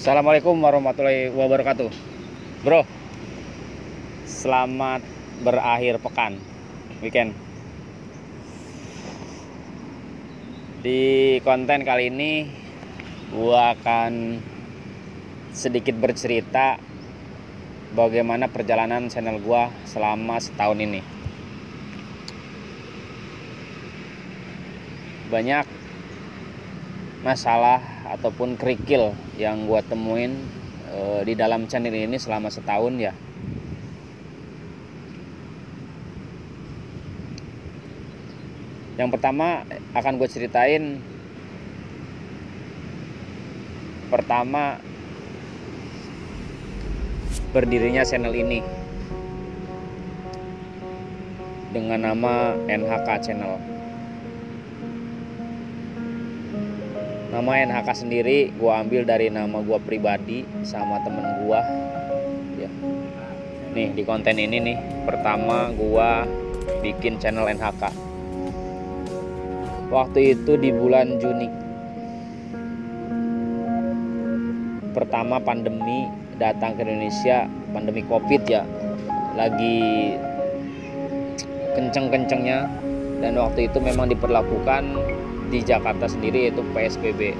Assalamualaikum warahmatullahi wabarakatuh. Bro, selamat berakhir pekan, weekend. Di konten kali ini gua akan sedikit bercerita bagaimana perjalanan channel gua selama setahun ini. Banyak masalah ataupun kerikil yang gua temuin di dalam channel ini selama setahun ya. Yang pertama akan gue ceritain, pertama berdirinya channel ini dengan nama NHK Channel. Nama NHK sendiri gue ambil dari nama gue pribadi sama temen gue ya. Nih di konten ini nih, pertama gue bikin channel NHK waktu itu di bulan Juni. Pertama pandemi datang ke Indonesia, pandemi Covid ya, lagi kenceng-kencengnya, dan waktu itu memang diperlakukan di Jakarta sendiri yaitu PSBB.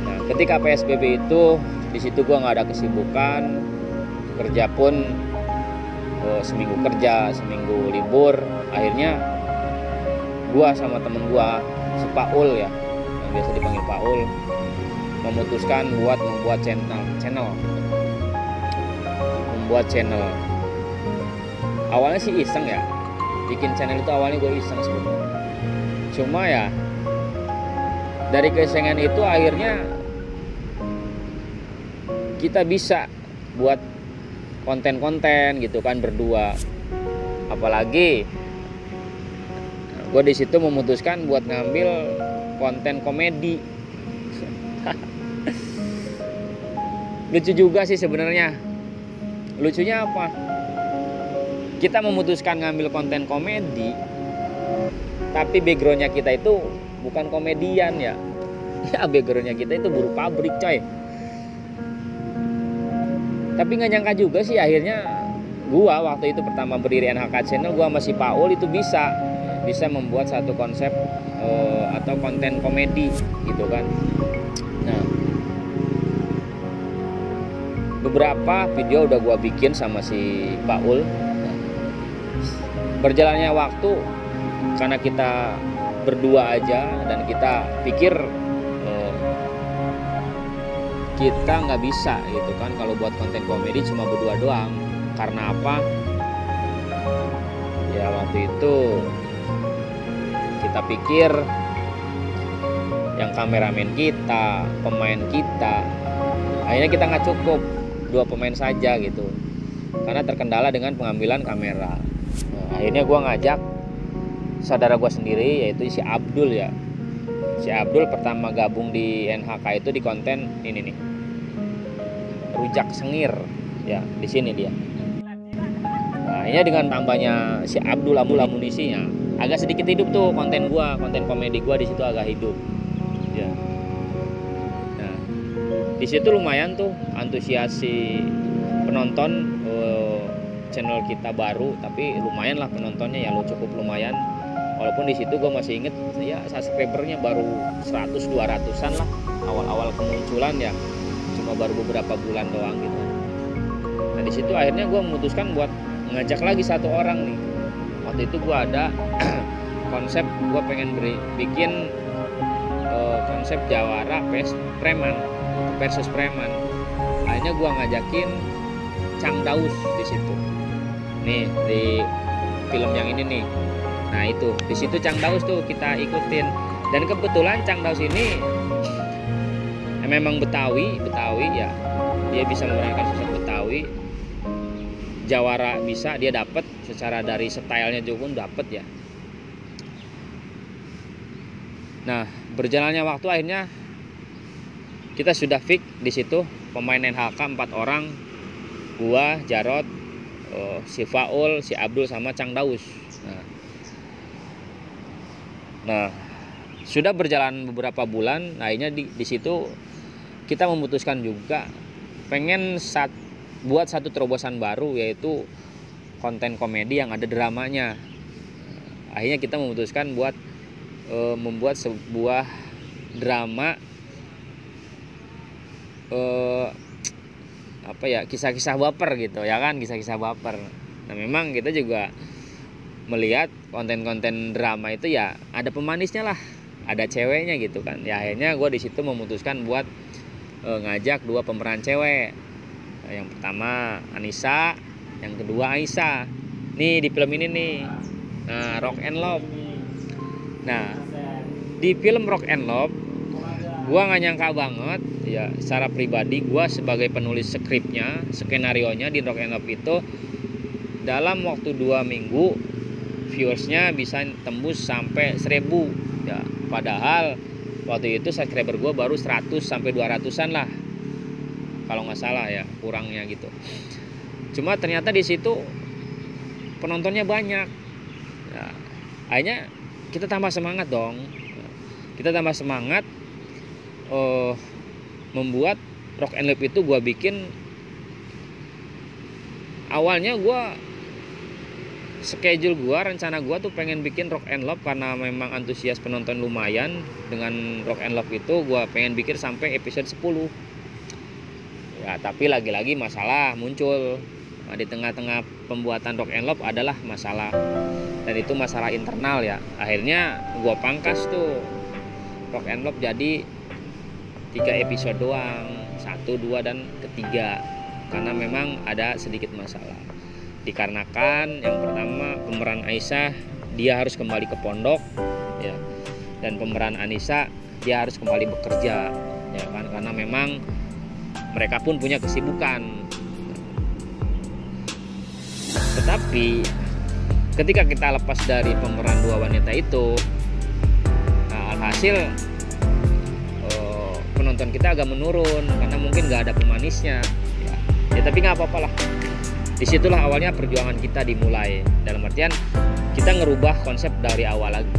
Nah, ketika PSBB itu di situ gua nggak ada kesibukan, kerja pun seminggu kerja, seminggu libur. Akhirnya gua sama temen gua, si Paul ya, yang biasa dipanggil Paul, memutuskan buat membuat channel. Awalnya sih iseng ya, bikin channel itu awalnya gue iseng sebenarnya. Cuma ya dari keisengan itu akhirnya kita bisa buat konten-konten gitu kan berdua. Apalagi gue di situ memutuskan buat ngambil konten komedi. Lucu juga sih sebenarnya. Lucunya apa? Kita memutuskan ngambil konten komedi, tapi backgroundnya kita itu bukan komedian ya. Ya backgroundnya kita itu buruh pabrik coy. Tapi nggak nyangka juga sih akhirnya gua waktu itu pertama berdiri NHK Channel, gua sama si Paul itu bisa membuat satu konsep atau konten komedi gitu kan. Nah, beberapa video udah gua bikin sama si Paul. Berjalannya waktu, karena kita berdua aja dan kita pikir kita nggak bisa gitu kan kalau buat konten komedi cuma berdua doang. Karena apa? Ya waktu itu kita pikir yang kameramen kita, pemain kita, akhirnya kita nggak cukup 2 pemain saja gitu, karena terkendala dengan pengambilan kamera. Nah, akhirnya gue ngajak saudara gue sendiri yaitu si Abdul ya. Si Abdul pertama gabung di NHK itu di konten ini nih, rujak sengir ya, di sini dia. Nah, akhirnya dengan tambahnya si Abdul amunisinya, agak sedikit hidup tuh konten gua, konten komedi gua di situ agak hidup. Ya. Nah, di situ lumayan tuh antusiasi penonton channel kita baru, tapi lumayan lah penontonnya ya, lo cukup lumayan. Walaupun di situ gua masih inget ya subscribernya baru 100-200an lah awal-awal kemunculan ya, cuma baru beberapa bulan doang gitu. Nah di situ akhirnya gua memutuskan buat ngajak lagi satu orang nih. Waktu itu gue ada konsep gue pengen bikin konsep jawara versus preman. Akhirnya gue ngajakin Cang Daus di situ. Nih di film yang ini nih. Nah itu di situ Cang Daus tuh kita ikutin. Dan kebetulan Cang Daus ini memang Betawi ya. Dia bisa memerankan sosok Betawi. Jawara bisa dia dapat, secara dari stylenya juga pun dapat ya. Nah berjalannya waktu akhirnya kita sudah fix di situ pemain NHK 4 orang, gua, Jarot, si Faul, si Abdul sama Cang Daus. Nah sudah berjalan beberapa bulan, akhirnya di situ kita memutuskan juga pengen buat satu terobosan baru, yaitu konten komedi yang ada dramanya. Akhirnya kita memutuskan buat membuat sebuah drama kisah-kisah baper gitu ya kan, kisah-kisah baper. Nah memang kita juga melihat konten-konten drama itu ya ada pemanisnya lah, ada ceweknya gitu kan. Ya akhirnya gue di situ memutuskan buat ngajak 2 pemeran cewek. Yang pertama Anissa, yang kedua Aisyah. Nih di film ini nih, Rock and Love. Nah di film Rock and Love, gue nggak nyangka banget ya, secara pribadi gue sebagai penulis skripnya, skenarionya di Rock and Love itu dalam waktu 2 minggu viewersnya bisa tembus sampai 1000 ya. Padahal waktu itu subscriber gue baru 100 sampai 200-an lah kalau nggak salah ya, kurangnya gitu. Cuma ternyata di situ penontonnya banyak ya. Akhirnya kita tambah semangat dong, kita tambah semangat membuat Rock and Love itu. Gue bikin awalnya, rencana gue tuh pengen bikin Rock and Love karena memang antusias penonton lumayan dengan Rock and Love itu. Gue pengen bikin sampai episode 10 ya, tapi lagi-lagi masalah muncul. Nah, di tengah-tengah pembuatan Rock and Love adalah masalah, dan itu masalah internal ya. Akhirnya gue pangkas tuh Rock and Love jadi 3 episode doang, 1, 2, dan ketiga, karena memang ada sedikit masalah. Dikarenakan yang pertama pemeran Aisyah dia harus kembali ke pondok ya, dan pemeran Anissa dia harus kembali bekerja ya kan, karena memang mereka pun punya kesibukan. Tetapi ketika kita lepas dari pemeran 2 wanita itu, nah alhasil penonton kita agak menurun karena mungkin nggak ada pemanisnya ya tapi nggak apa-apa lah. Disitulah awalnya perjuangan kita dimulai, dalam artian kita ngerubah konsep dari awal lagi.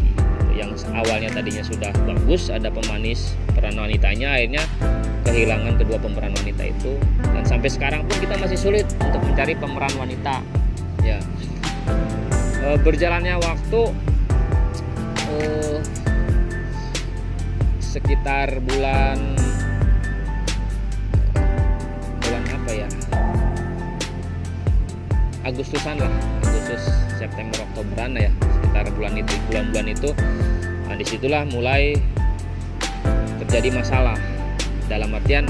Yang awalnya tadinya sudah bagus, ada pemanis peran wanitanya, akhirnya kehilangan kedua pemeran wanita itu, dan sampai sekarang pun kita masih sulit untuk mencari pemeran wanita ya. Berjalannya waktu sekitar bulan apa ya, Agustusan lah, Agustus, September, Oktoberan ya, sekitar bulan-bulan itu. Nah disitulah mulai terjadi masalah, dalam artian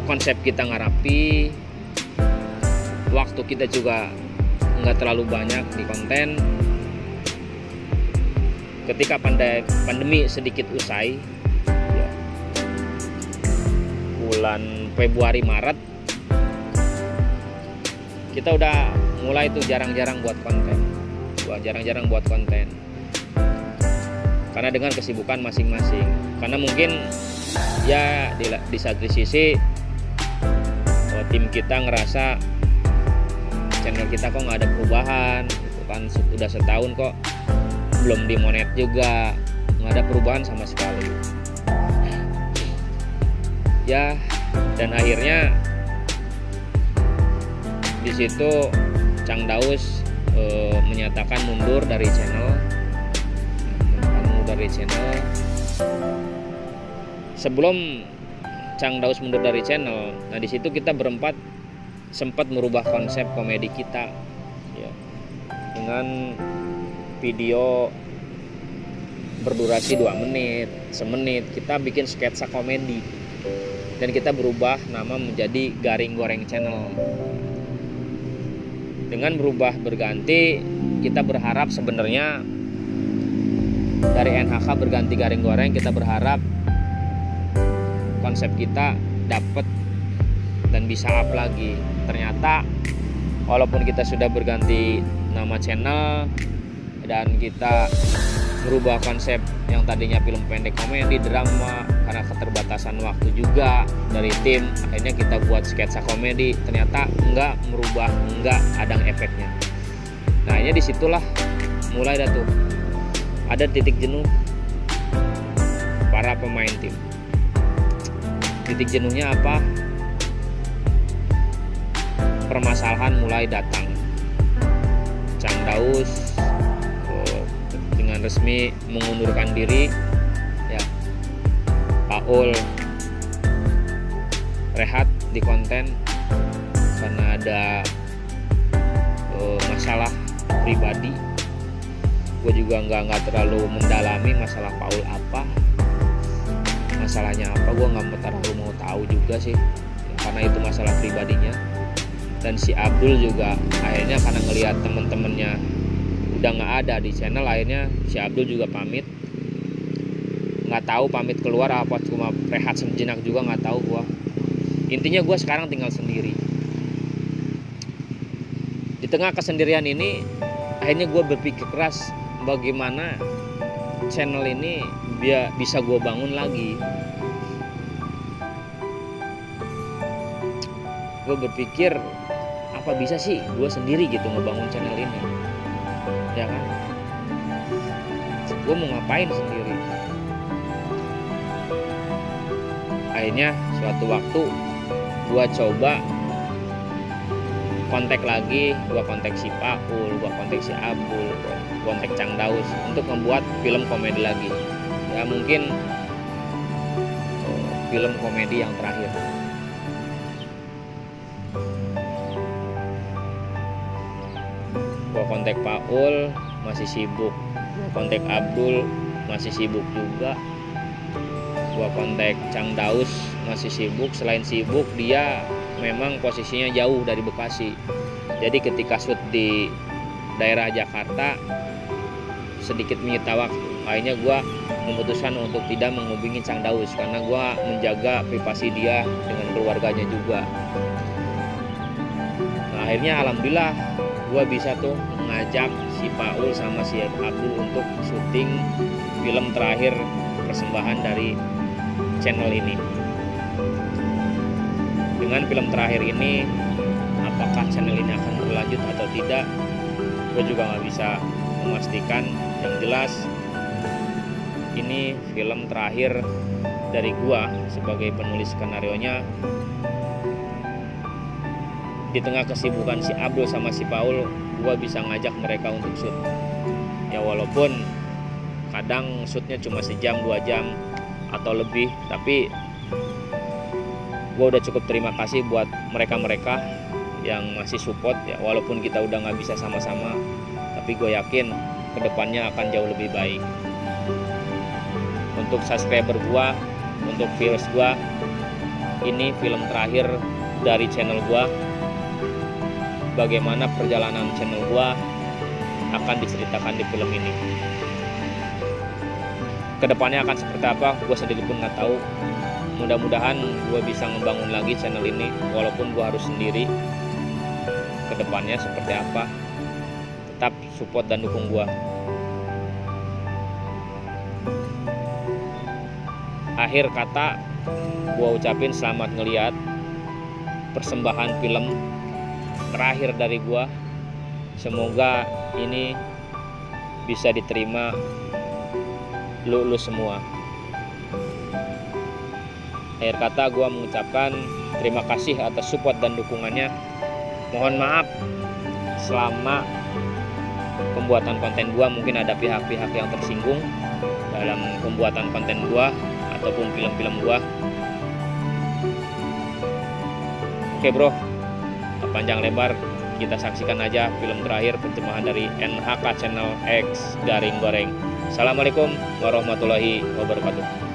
konsep kita nggak rapi, waktu kita juga nggak terlalu banyak di konten. Ketika pandemi sedikit usai ya, bulan Februari Maret, kita udah mulai tuh jarang-jarang buat konten karena dengan kesibukan masing-masing. Karena mungkin ya di satu sisi tim kita ngerasa channel kita kok nggak ada perubahan gitu kan, udah setahun kok belum dimonet juga, nggak ada perubahan sama sekali ya. Dan akhirnya di situ Cang Daus menyatakan mundur dari channel. Sebelum Cang Daus mundur dari channel, nah di situ kita berempat sempat merubah konsep komedi kita ya, dengan video berdurasi 2 menit, 1 menit kita bikin sketsa komedi, dan kita berubah nama menjadi Garing Goreng Channel. Dengan berubah berganti, kita berharap sebenarnya dari NHK berganti Garing Goreng, kita berharap konsep kita dapat dan bisa up lagi. Ternyata walaupun kita sudah berganti nama channel dan kita merubah konsep yang tadinya film pendek komedi drama, karena keterbatasan waktu juga dari tim, akhirnya kita buat sketsa komedi, ternyata nggak ada efeknya. Nah ini disitulah mulai dah tuh ada titik jenuh para pemain tim. Titik jenuhnya apa? Permasalahan mulai datang. Chang Daus dengan resmi mengundurkan diri, ya. Paul rehat di konten karena ada masalah pribadi. Gue juga nggak terlalu mendalami masalah Paul apa, masalahnya apa, gue nggak terlalu mau tahu juga sih, karena itu masalah pribadinya. Dan si Abdul juga akhirnya karena ngelihat temen-temennya udah nggak ada di channel, akhirnya si Abdul juga pamit. Nggak tahu pamit keluar apa cuma rehat sejenak juga, nggak tahu gua. Intinya gua sekarang tinggal sendiri. Di tengah kesendirian ini akhirnya gua berpikir keras bagaimana channel ini bisa gua bangun lagi. Gue berpikir apa bisa sih gue sendiri gitu ngebangun channel ini, ya kan? Gue mau ngapain sendiri? Akhirnya suatu waktu gue coba kontak lagi, gue kontak si Paul, gue kontak si Abdul, gue kontak Chang Daus untuk membuat film komedi lagi. Ya mungkin film komedi yang terakhir. Gua kontak Paul masih sibuk, gua kontak Abdul masih sibuk juga, gua kontak Chang Daus masih sibuk. Selain sibuk, dia memang posisinya jauh dari Bekasi, jadi ketika shoot di daerah Jakarta sedikit menyita waktu. Akhirnya gua memutuskan untuk tidak menghubungi Chang Daus karena gua menjaga privasi dia dengan keluarganya juga. Nah, akhirnya alhamdulillah gue bisa tuh mengajak si Paul sama si Abdul untuk syuting film terakhir persembahan dari channel ini. Dengan film terakhir ini, apakah channel ini akan berlanjut atau tidak, gue juga nggak bisa memastikan. Yang jelas ini film terakhir dari gue sebagai penulis skenarionya. Di tengah kesibukan si Abdul sama si Paul, gue bisa ngajak mereka untuk shoot. Ya walaupun kadang shootnya cuma sejam, 2 jam atau lebih, tapi gue udah cukup terima kasih buat mereka-mereka yang masih support ya. Walaupun kita udah nggak bisa sama-sama, tapi gue yakin kedepannya akan jauh lebih baik. Untuk subscriber gue, untuk viewers gue, ini film terakhir dari channel gue. Bagaimana perjalanan channel gua akan diceritakan di film ini. Kedepannya akan seperti apa, gua sendiri pun nggak tahu. Mudah-mudahan gua bisa ngebangun lagi channel ini, walaupun gua harus sendiri. Kedepannya seperti apa, tetap support dan dukung gua. Akhir kata, gua ucapin selamat ngelihat persembahan film terakhir dari gua. Semoga ini bisa diterima lu semua. Akhir kata gua mengucapkan terima kasih atas support dan dukungannya. Mohon maaf selama pembuatan konten gua mungkin ada pihak-pihak yang tersinggung dalam pembuatan konten gua ataupun film-film gua. Oke bro, panjang lebar kita saksikan aja film terakhir persembahan dari NHK Channel X Garing Goreng. Assalamualaikum warahmatullahi wabarakatuh.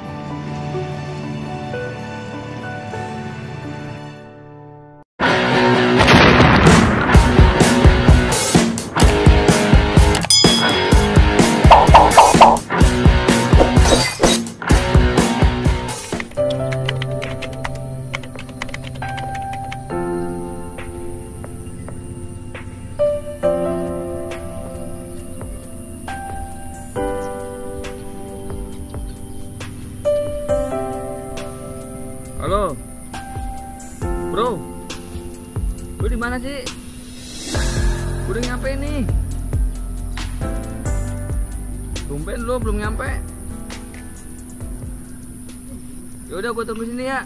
Halo, bro, lu di mana sih? Udah nyampe nih. Tumben lu belum nyampe. Ya udah, gua tunggu sini ya.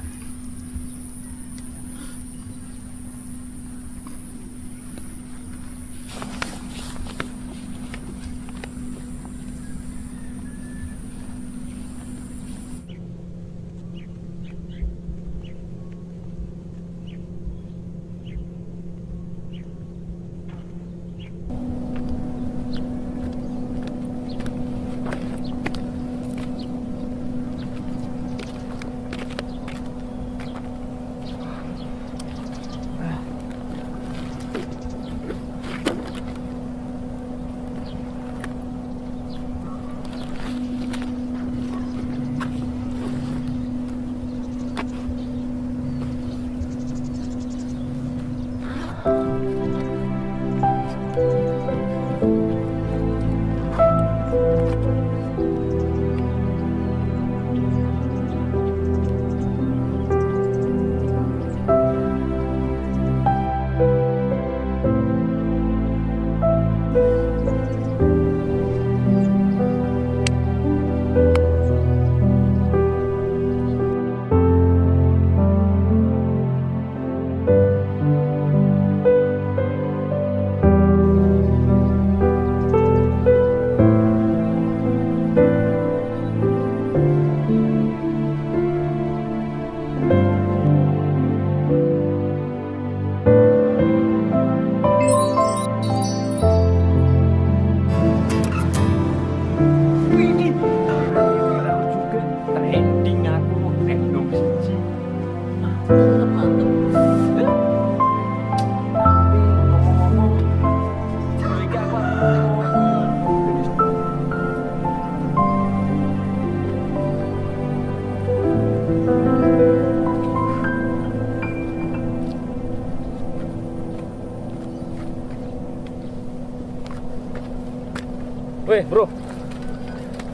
Weh bro,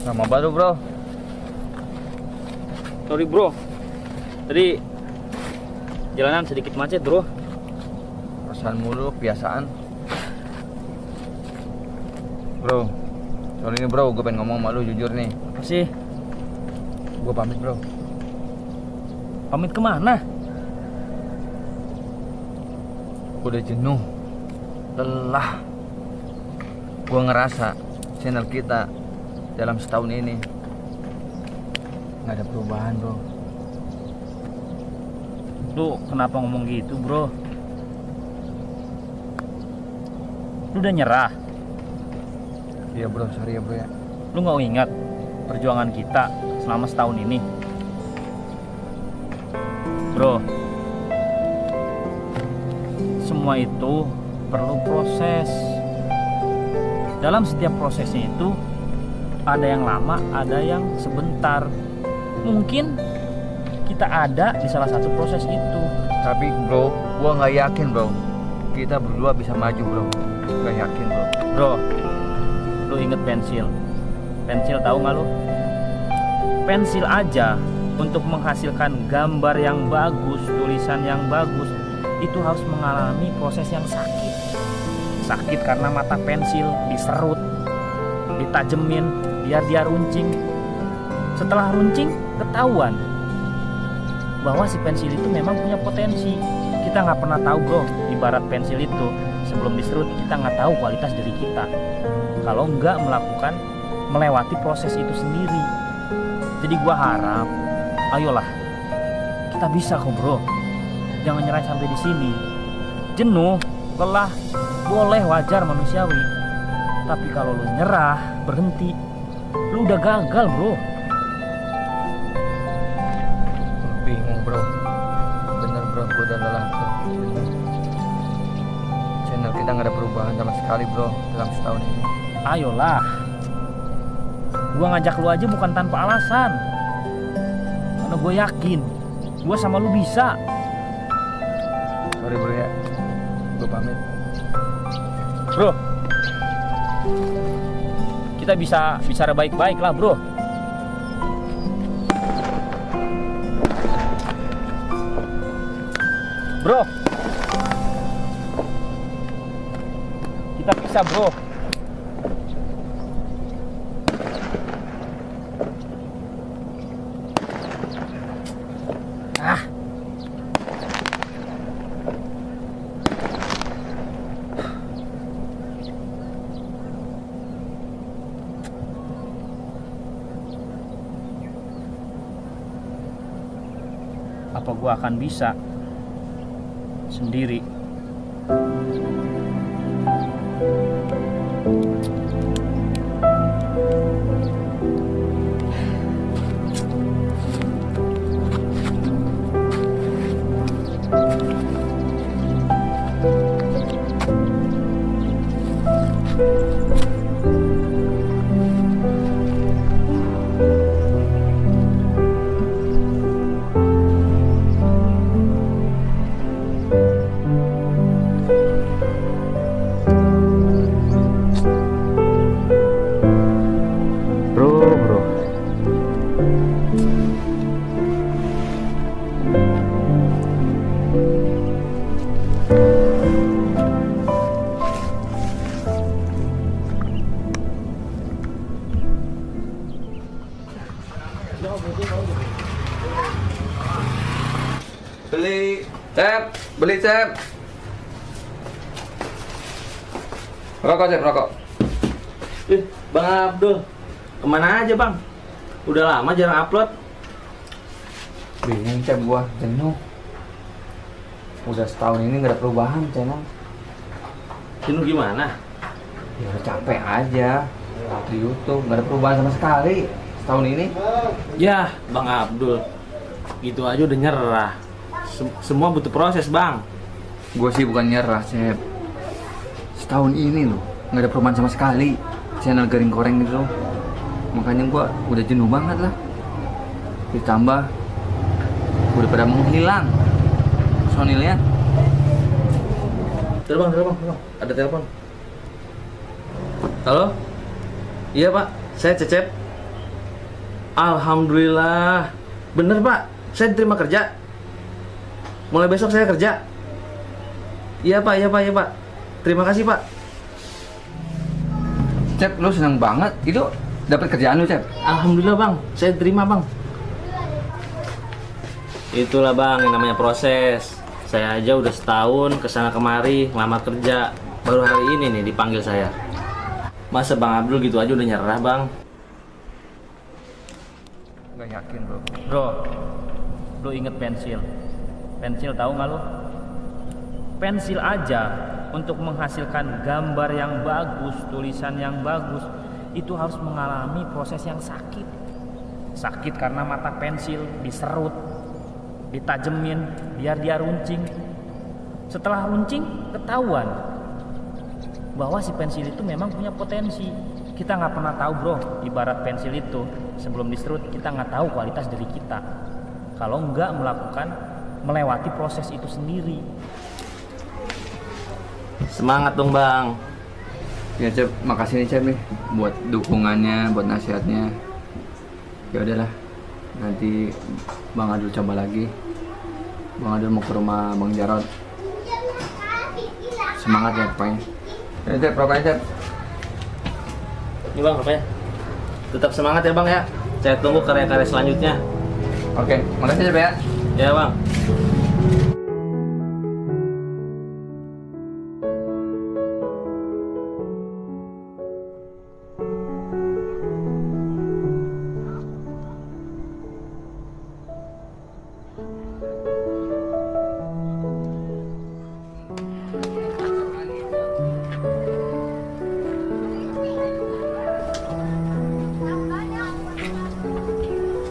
Lama baru bro. sorry bro. Tadi jalanan sedikit macet bro. Perasaan mulu, kebiasaan. Bro, sorry nih bro, gue pengen ngomong sama lu jujur nih. Apa sih? Gue pamit bro. Pamit kemana? Gue udah jenuh, lelah. Gue ngerasa channel kita dalam setahun ini nggak ada perubahan bro. Lu kenapa ngomong gitu bro? Lu udah nyerah? Iya bro, sorry ya bro ya. Lu nggak ingat perjuangan kita selama setahun ini? Bro, semua itu perlu proses. Dalam setiap prosesnya itu ada yang lama, ada yang sebentar. Mungkin kita ada di salah satu proses itu. Tapi bro, gue nggak yakin bro kita berdua bisa maju bro. Nggak yakin bro. Bro, lu inget pensil? Pensil tahu nggak lu? Pensil aja untuk menghasilkan gambar yang bagus, tulisan yang bagus, itu harus mengalami proses yang sakit. Sakit karena mata pensil diserut, ditajemin, biar dia runcing. Setelah runcing, ketahuan bahwa si pensil itu memang punya potensi. Kita nggak pernah tahu bro, ibarat pensil itu sebelum diserut kita nggak tahu kualitas diri kita kalau nggak melewati proses itu sendiri. Jadi gua harap, ayolah kita bisa kok bro. Jangan nyerah sampai di sini. Jenuh, lelah, boleh, wajar, manusiawi. Tapi kalau lu nyerah, berhenti, lu udah gagal bro. Bingung bro. Bener bro, gue udah lelah bro. Channel kita nggak ada perubahan sama sekali bro dalam setahun ini. Ayolah, gua ngajak lu aja bukan tanpa alasan. Karena gue yakin gua sama lu bisa. Sorry bro ya, gue pamit. Bro, kita bisa bicara baik-baik lah bro. Bro, kita bisa bro. Apa gua akan bisa sendiri? Beli Cep. Rokok Cep, rokok. Bang Abdul, kemana aja bang? Udah lama jarang upload. Bingung Cep, gua jenuh. Udah setahun ini gak ada perubahan channel. Jenuh gimana? Ya udah capek aja di YouTube, gak ada perubahan sama sekali setahun ini. Ya Bang Abdul, gitu aja udah nyerah. Semua butuh proses bang. Gue sih bukan nyerah Cep. Setahun ini loh gak ada perubahan sama sekali channel Garing Koreng itu. Makanya gue udah jenuh banget lah. Ditambah udah pada menghilang personilnya. Telepon. Ada telepon. Halo? Iya Pak, saya Cecep. Alhamdulillah. Bener Pak, saya diterima kerja. Mulai besok saya kerja. Iya Pak, iya Pak, iya Pak. Terima kasih Pak. Cep, lu seneng banget. Itu dapat kerjaan lu, Cep? Alhamdulillah Bang, saya terima Bang. Itulah Bang yang namanya proses. Saya aja udah setahun kesana kemari ngelamar kerja. Baru hari ini nih dipanggil saya. Masa Bang Abdul gitu aja udah nyerah Bang? Gak yakin, bro. Bro, lu inget pensil? Pensil tahu nggak lu? Pensil aja untuk menghasilkan gambar yang bagus, tulisan yang bagus, itu harus mengalami proses yang sakit. Sakit karena mata pensil diserut, ditajemin biar dia runcing. Setelah runcing, ketahuan bahwa si pensil itu memang punya potensi. Kita nggak pernah tahu bro, ibarat pensil itu sebelum diserut kita nggak tahu kualitas dari kita kalau nggak melewati proses itu sendiri. Semangat dong Bang. Ya Cep, makasih nih Cep nih buat dukungannya, buat nasihatnya. Ya udahlah, nanti Bang Adul coba lagi. Bang Adul mau ke rumah Bang Jarod. Semangat ya pokoknya. Ya Cep, rokoknya Cep. Ini Bang, apa ya? Tetap semangat ya Bang ya. Saya tunggu karya-karya selanjutnya. Oke, makasih Cep ya. Ya Bang.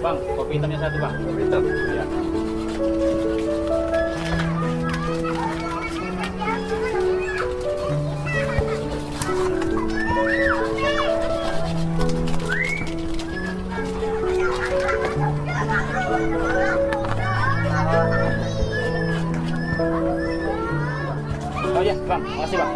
Bang, kopi hitamnya satu bang. Kopi hitam. Ya. Oh ya, bang, makasih bang.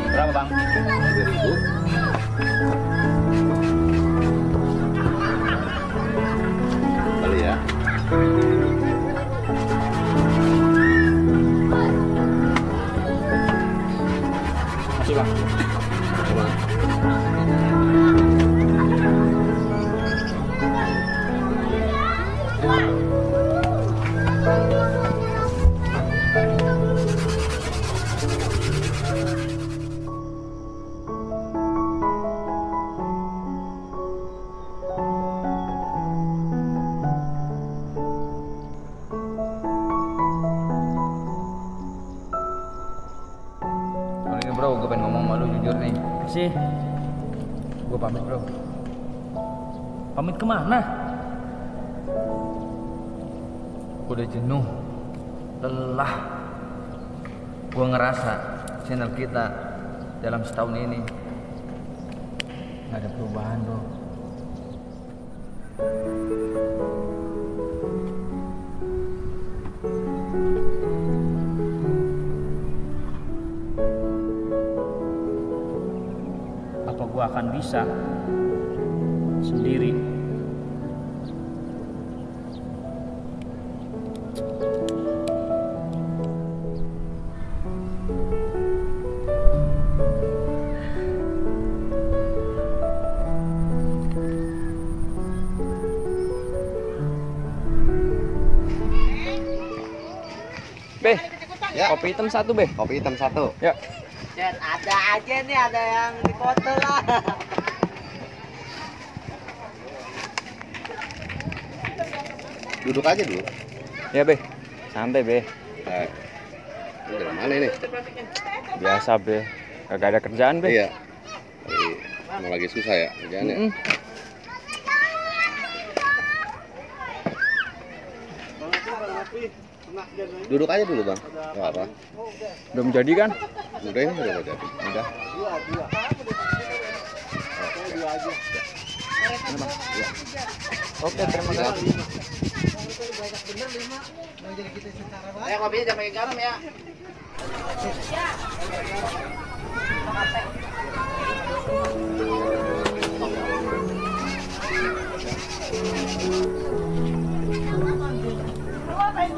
Berapa bang? 2.000. Kali ya. Makasih bang. Coba. Kalau ini bro, gue pengen ngomong sama lu jujur nih. Makasih. Gue pamit bro. Pamit kemana? Gue udah jenuh, lelah. Gue ngerasa channel kita dalam setahun ini nggak ada perubahan bro. Apa gua akan bisa sendiri? Be, Ya. kopi hitam satu be. Kopi hitam 1. Ya. Dan ada aja nih, ada yang di foto lah. Duduk aja dulu. Ya be, santai be. Ini dari mana ini? Biasa be, kagak ada kerjaan be. Iya. Emang lagi susah ya kerjaannya. Mm-mm. Duduk aja dulu bang. Gak apa. Belum jadi kan? Udah ini udah jadi. Udah. Oke, terima kasih. Kopinya jangan pakai garam ya.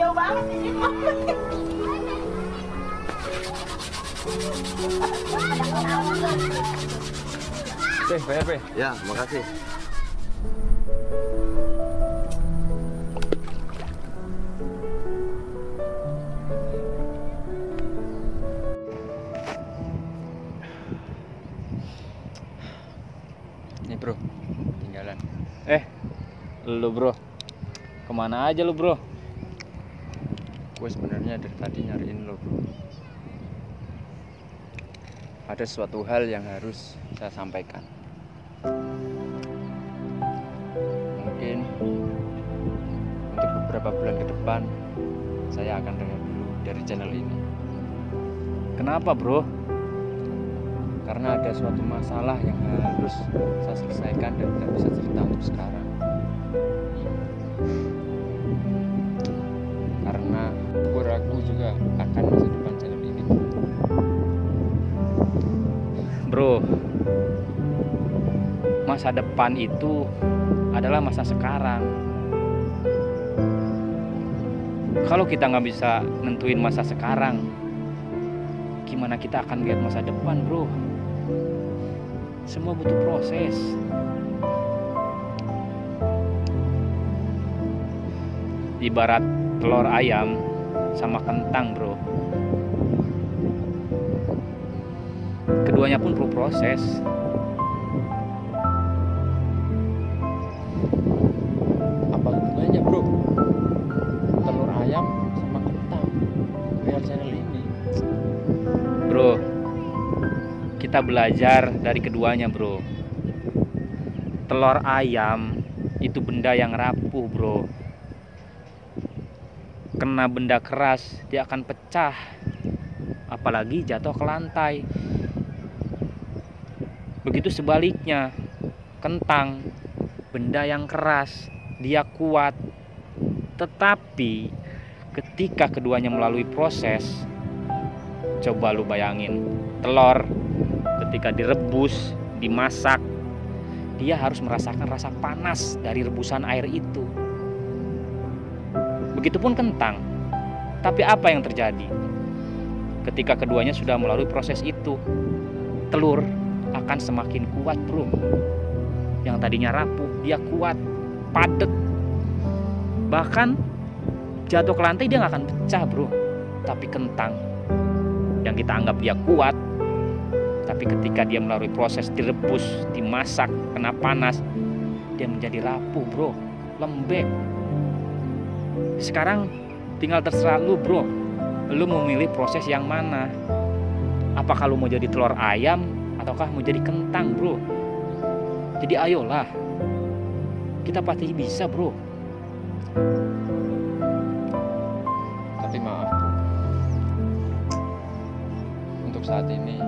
Jauh banget ini. Bayar, Pe. Ya, makasih. Nih, Bro. Tinggalan. Lu bro, kemana aja lu bro? Gue sebenarnya dari tadi nyariin lo, Bro. Ada suatu hal yang harus saya sampaikan. Mungkin untuk beberapa bulan ke depan saya akan rehat dulu dari channel ini. Kenapa bro? Karena ada suatu masalah yang harus saya selesaikan dan tidak bisa cerita untuk sekarang. Karena gue ragu juga akan masa depan channel ini. Bro, masa depan itu adalah masa sekarang. Kalau kita nggak bisa nentuin masa sekarang, gimana kita akan lihat masa depan, bro? Semua butuh proses. Ibarat telur ayam sama kentang, bro. Keduanya pun perlu proses. Apa hubungannya, Bro? Telur ayam sama kentang real channel ini. Bro, kita belajar dari keduanya, bro. Telur ayam itu benda yang rapuh, bro. Kena benda keras, dia akan pecah. Apalagi jatuh ke lantai. Begitu sebaliknya, kentang, benda yang keras, dia kuat. Tetapi ketika keduanya melalui proses, coba lu bayangin, telur ketika direbus, dimasak, dia harus merasakan rasa panas dari rebusan air itu. Begitupun kentang. Tapi apa yang terjadi? Ketika keduanya sudah melalui proses itu, telur akan semakin kuat, bro. Yang tadinya rapuh, dia kuat, padat. Bahkan jatuh ke lantai dia nggak akan pecah, bro. Tapi kentang yang kita anggap dia kuat, tapi ketika dia melalui proses direbus, dimasak, kena panas, dia menjadi rapuh, bro, lembek. Sekarang tinggal terserah lu, bro. Lu mau milih proses yang mana? Apakah lu mau jadi telur ayam ataukah mau jadi kentang, bro? Jadi ayolah, kita pasti bisa, bro. Tapi maaf, Bro. Untuk saat ini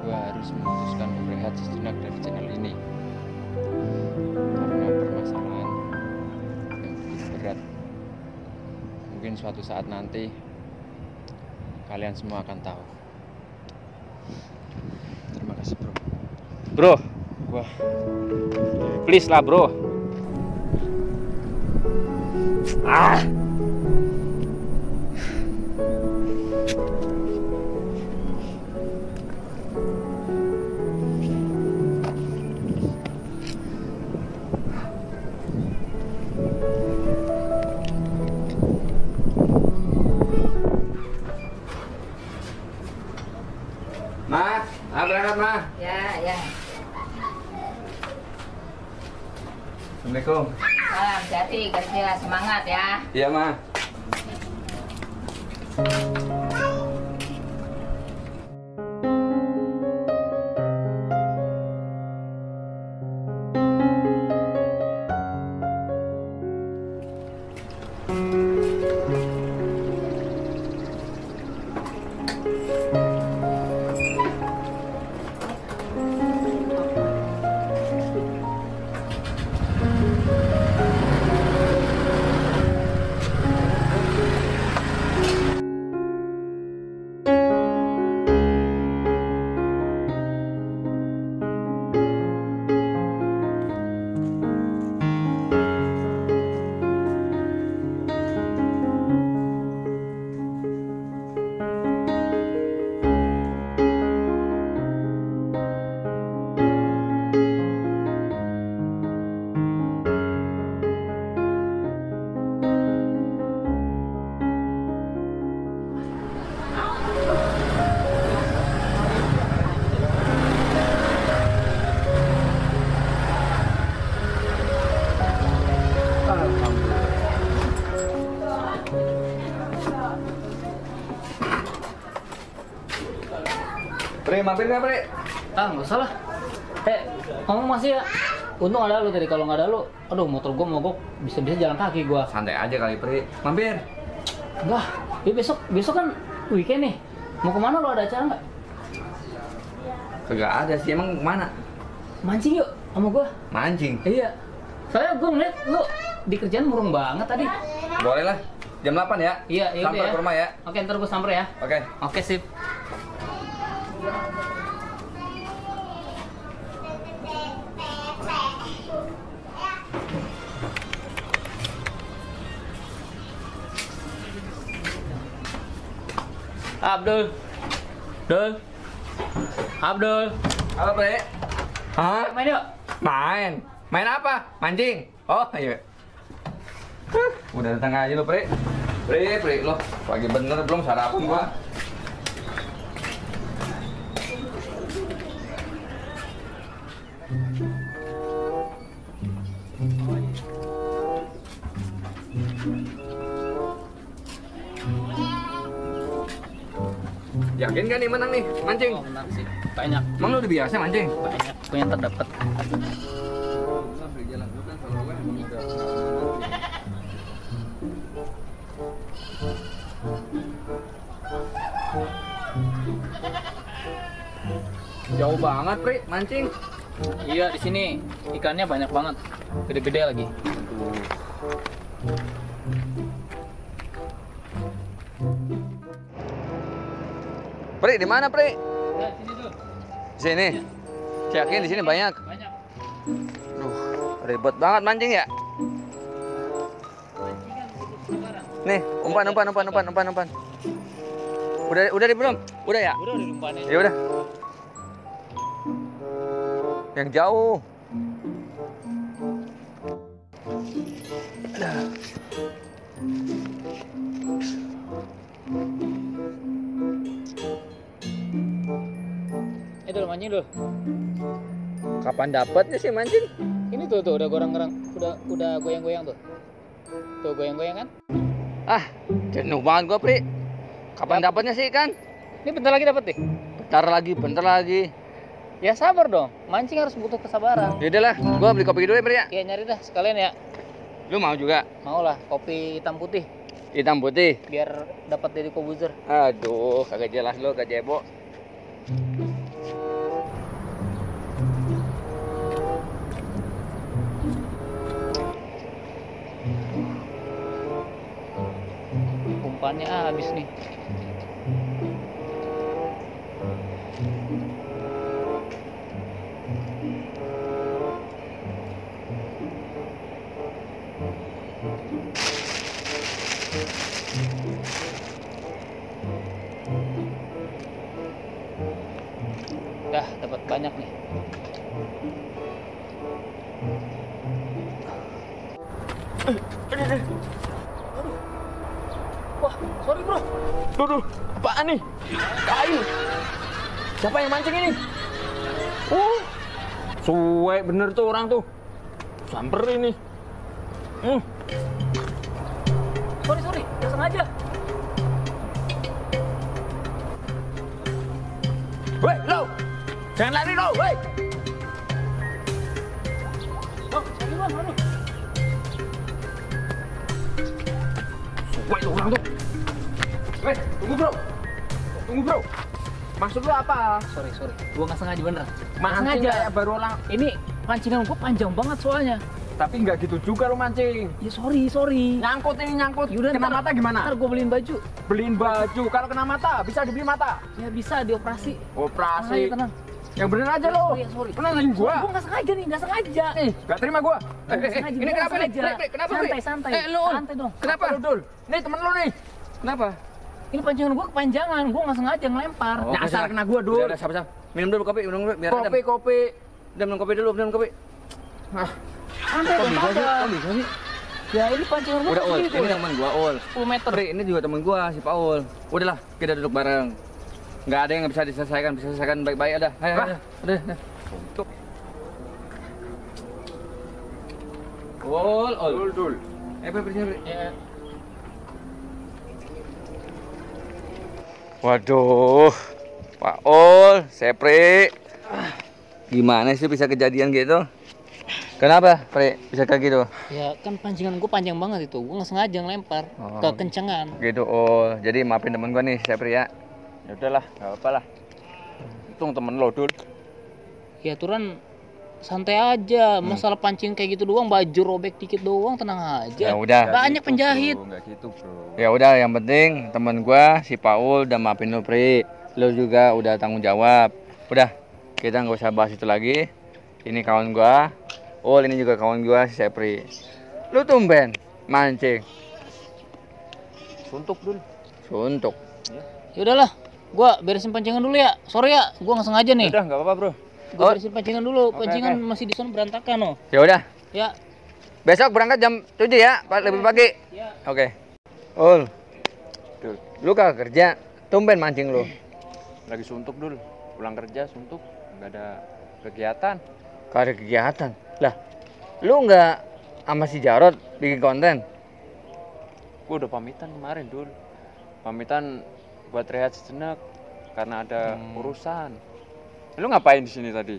gue harus memutuskan berehat sejenak dari channel ini karena permasalahan yang begitu berat. Mungkin suatu saat nanti kalian semua akan tahu. Terima kasih, Bro. Bro, Wah, please lah, bro. Ma, berangkat, Ma. Ya. Assalamualaikum. Salam, hati kerja, semangat ya. Iya, Ma. mampir nggak, Pri? Ah, nggak usah lah. Ngomong masih ya. Untung ada lu tadi, kalau nggak ada lu, aduh motor gua mogok, bisa-bisa jalan kaki gua. Santai aja kali, Pri. Mampir. Enggak, ya besok kan weekend nih. Mau kemana lu, ada acara nggak? Kagak ada sih, emang kemana? Mancing yuk sama gua. Mancing? Iya. Soalnya gua ngeliat lu di kerjaan murung banget tadi. Boleh lah. Jam 8 ya? Iya, iya. Sampai ke rumah ya? Oke, ntar gua samper ya. Oke. Oke, sip. Abdul. Abdul. Apa, Pri? Hah? Main yuk. Main? Main apa? Mancing? Oh, ayo. Udah datang aja lo, Pri. Pri, lo pagi bener belum sarapan gua. Yakin kan nih menang nih mancing? Oh, menang sih. Banyak. Emang lu udah biasa mancing? Banyak. Punya terdapat. Jauh banget, Pri, mancing. Iya, di sini ikannya banyak banget. Gede-gede lagi. Pri, di mana, Pri? Ya, sini tuh. Di sini. Yakin di sini banyak. Banyak. Ribet banget mancing ya. Nih, umpan. Udah di belum? Udah ya? Udah diumpanin. Ya udah. Yang jauh. Itu udah mancing dulu. Kapan dapatnya sih mancing? Ini tuh udah gorang-gorang, udah goyang-goyang tuh. Tuh goyang-goyang kan? Ah, jenuh banget gua, Pri. Kapan dapatnya sih ikan? Ini bentar lagi dapat deh. Bentar lagi. Ya sabar dong. Mancing harus butuh kesabaran. Yaudah lah, gua beli kopi dulu ya, Pri ya. Ya nyari dah sekalian ya. Lu mau juga? Mau lah, kopi hitam putih Hitam putih. biar dapat dari Kobuzer. Aduh, kagak jelas lu, kagak jebo. Umpannya habis nih. Dah dapat banyak nih. Wah, sorry bro. Duh, apaan nih? Kain. Siapa yang mancing ini? Suwe bener tuh orang tuh. Samperin nih. Sorry, nggak sengaja. Woi, lo. Jangan lari lo, woi. Oh, sorry bang, aduh. Suwe tuh orang tuh. Woi, tunggu bro. Maksud lo apa? Sorry, gua nggak sengaja bener. Mancing kayak baru orang. Ini pancingan gua panjang banget soalnya. Tapi nggak gitu juga lo mancing. Ya sorry. Nyangkut. Yaudah, Kena mata gimana? Ntar gua beliin baju. Beliin baju. Kalau kena mata, bisa dibeli mata. Ya bisa dioperasi. Operasi. Tenang. Yang bener aja lo. Sorry. Kenalin gua. Gua nggak sengaja nih, nggak sengaja. Gak terima gua. Sengaja, Ini gua kenapa nih? sengaja. Kenapa, Santai. lu. Santai dong. Kenapa? Dul. Nih temen lu nih. Kenapa? Ini pancingan gua kepanjangan, gua nggak sengaja ngelempar. Nyasar kena gua, Dul. Udah, sabar. Minum dulu kopi, biar kopi. Udah minum kopi dulu. Santai dong, Kok bisa sih? Ya ini pancingan gua. Udah, Ul. segini, Ini temen gua, Ul. 10 meter. Pri, ini juga temen gua, si Paul. Udahlah, kita duduk bareng. Nggak ada yang bisa diselesaikan baik-baik ada. Ayo. Udah. Tuh. Ul. Pri. Ya. Waduh, Pak Ul, Sepri. Gimana sih bisa kejadian gitu? Kenapa, Pri? Bisa kayak gitu? Ya kan pancingan gue panjang banget itu, gue nggak sengaja ngelempar kekencengan. Gitu, Ul. Jadi maafin temen gua nih, Sepri ya. Ya udahlah, nggak apa-apa lah. Untung temen lo, Dul. Ya aturan santai aja, masalah pancing kayak gitu doang, baju robek dikit doang, tenang aja. Ya udah. Banyak penjahit. Nggak gitu, bro. Ya udah, yang penting temen gua si Paul udah maafin lu, Pri. Lu juga udah tanggung jawab. Udah, kita nggak usah bahas itu lagi. Ini kawan gua. Oh, ini juga kawan gua si Sepri. Lu tumben mancing. Suntuk, Dul. Suntuk. Ya udahlah, gue beresin pancingan dulu ya. Sorry ya, gue nggak sengaja nih. Udah, nggak apa-apa, bro. Gue beresin pancingan dulu. Pancingan masih di sana berantakan loh. Ya udah. Ya. Besok berangkat jam 7 ya, lebih pagi. Ya. Oke. Ul, Dul, lu kagak kerja, tumben mancing lu. lagi suntuk, Dul. Pulang kerja suntuk, nggak ada kegiatan. Kagak ada kegiatan. Lah, lu nggak sama si Jarod bikin konten? Gue udah pamitan kemarin, Dul. Pamitan buat rehat sejenak karena ada urusan. Lu ngapain di sini tadi?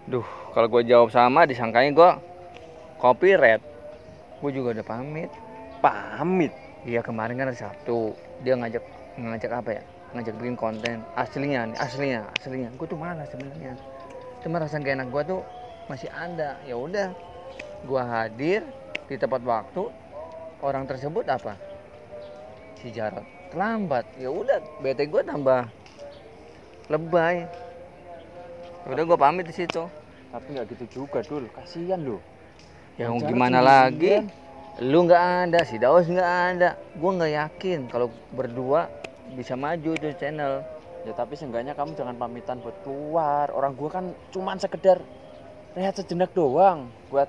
Duh, kalau gue jawab sama disangkanya gue copyright. Gue juga udah pamit. Pamit. Iya, kemarin kan hari Sabtu dia ngajak apa ya? Ngajak bikin konten. Aslinya. Gue tuh malas sebenarnya. Cuma rasa gak enak gue tuh masih ada. Ya udah, gue hadir di tepat waktu. Orang tersebut apa? Si Jarod terlambat. Ya udah, bete gue tambah lebay. Udah, gue pamit di situ. Tapi nggak gitu juga, Dul. Kasihan lo. Ya mau Jarod gimana sendirian. lagi? Lu nggak ada, si Daus nggak ada. Gue nggak yakin kalau berdua bisa maju tuh channel. Ya tapi seenggaknya kamu jangan pamitan buat keluar. Orang gua kan cuman sekedar rehat sejenak doang buat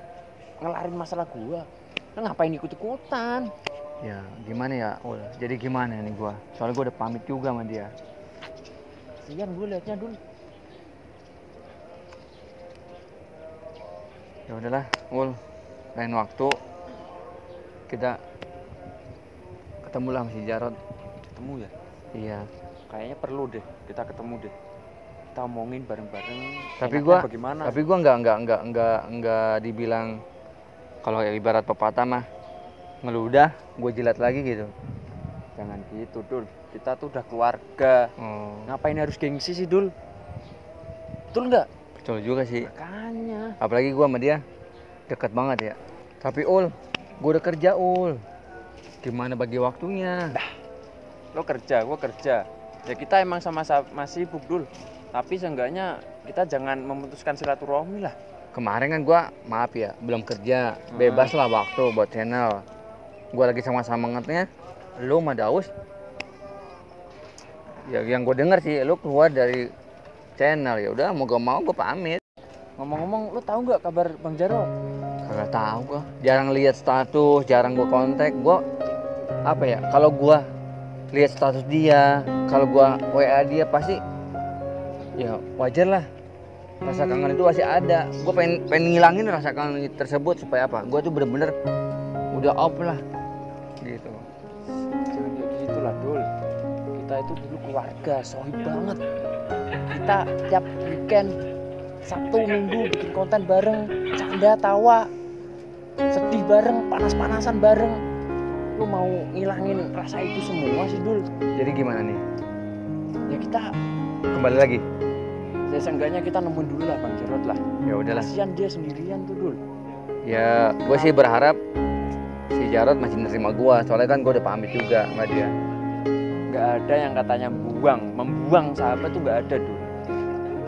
ngelarin masalah gua. Lu ngapain ikut-ikutan? Ya gimana ya, Ul? Jadi gimana nih gue? Soalnya gue udah pamit juga sama dia. Kasihan gue liatnya, Dul. Ya udahlah, Ul. Lain waktu kita ketemu lah sama si Jarod. Ketemu ya? Iya. Kayaknya perlu deh kita ketemu deh. Kita omongin bareng-bareng. Tapi enaknya gue, bagaimana? tapi gue nggak dibilang kalau ibarat pepatah mah ngeludah, gue jilat lagi gitu. Jangan gitu, Dul. Kita tuh udah keluarga. Ngapain harus gengsi sih, Dul? Betul nggak? Betul juga sih. Makanya. Apalagi gue sama dia deket banget ya. Tapi Ul, gue udah kerja, Ul. Gimana bagi waktunya? Lo kerja, gua kerja. Ya kita emang sama-sama sibuk, Dul. Tapi seenggaknya kita jangan memutuskan silaturahmi lah. Kemarin kan gue, maaf ya, belum kerja. Bebas lah waktu buat channel. Gue lagi sama-sama ngetnya. Lu sama Daus, ya yang gue denger sih, lu keluar dari channel. Ya udah, mau gak mau gue pamit. Ngomong-ngomong, lo tahu nggak kabar Bang Jarod? Kagak tahu gue. Jarang lihat status, jarang gue kontak. Gue apa ya? Kalau gue lihat status dia, kalau gue WA dia pasti ya wajar lah. Rasa kangen itu pasti ada. Gue pengen ngilangin rasa kangen tersebut supaya apa? Gue tuh bener-bener udah off lah, gitu. Jangan kayak gitulah, Dul. Kita itu dulu keluarga, sohib banget. Kita tiap weekend, Sabtu, Minggu bikin konten bareng, canda, tawa, sedih bareng, panas-panasan bareng. Lu mau ngilangin rasa itu semua sih, Dul? Jadi gimana nih? Ya kita Kembali lagi. ya seenggaknya kita nemuin dulu lah Bang Jarod lah. Ya udahlah. Kasihan dia sendirian tuh, Dul. Ya gue sih berharap si Jarod masih nerima gue. Soalnya kan gue udah pamit juga sama dia. Nggak ada yang katanya membuang sahabat tuh nggak ada, Dul.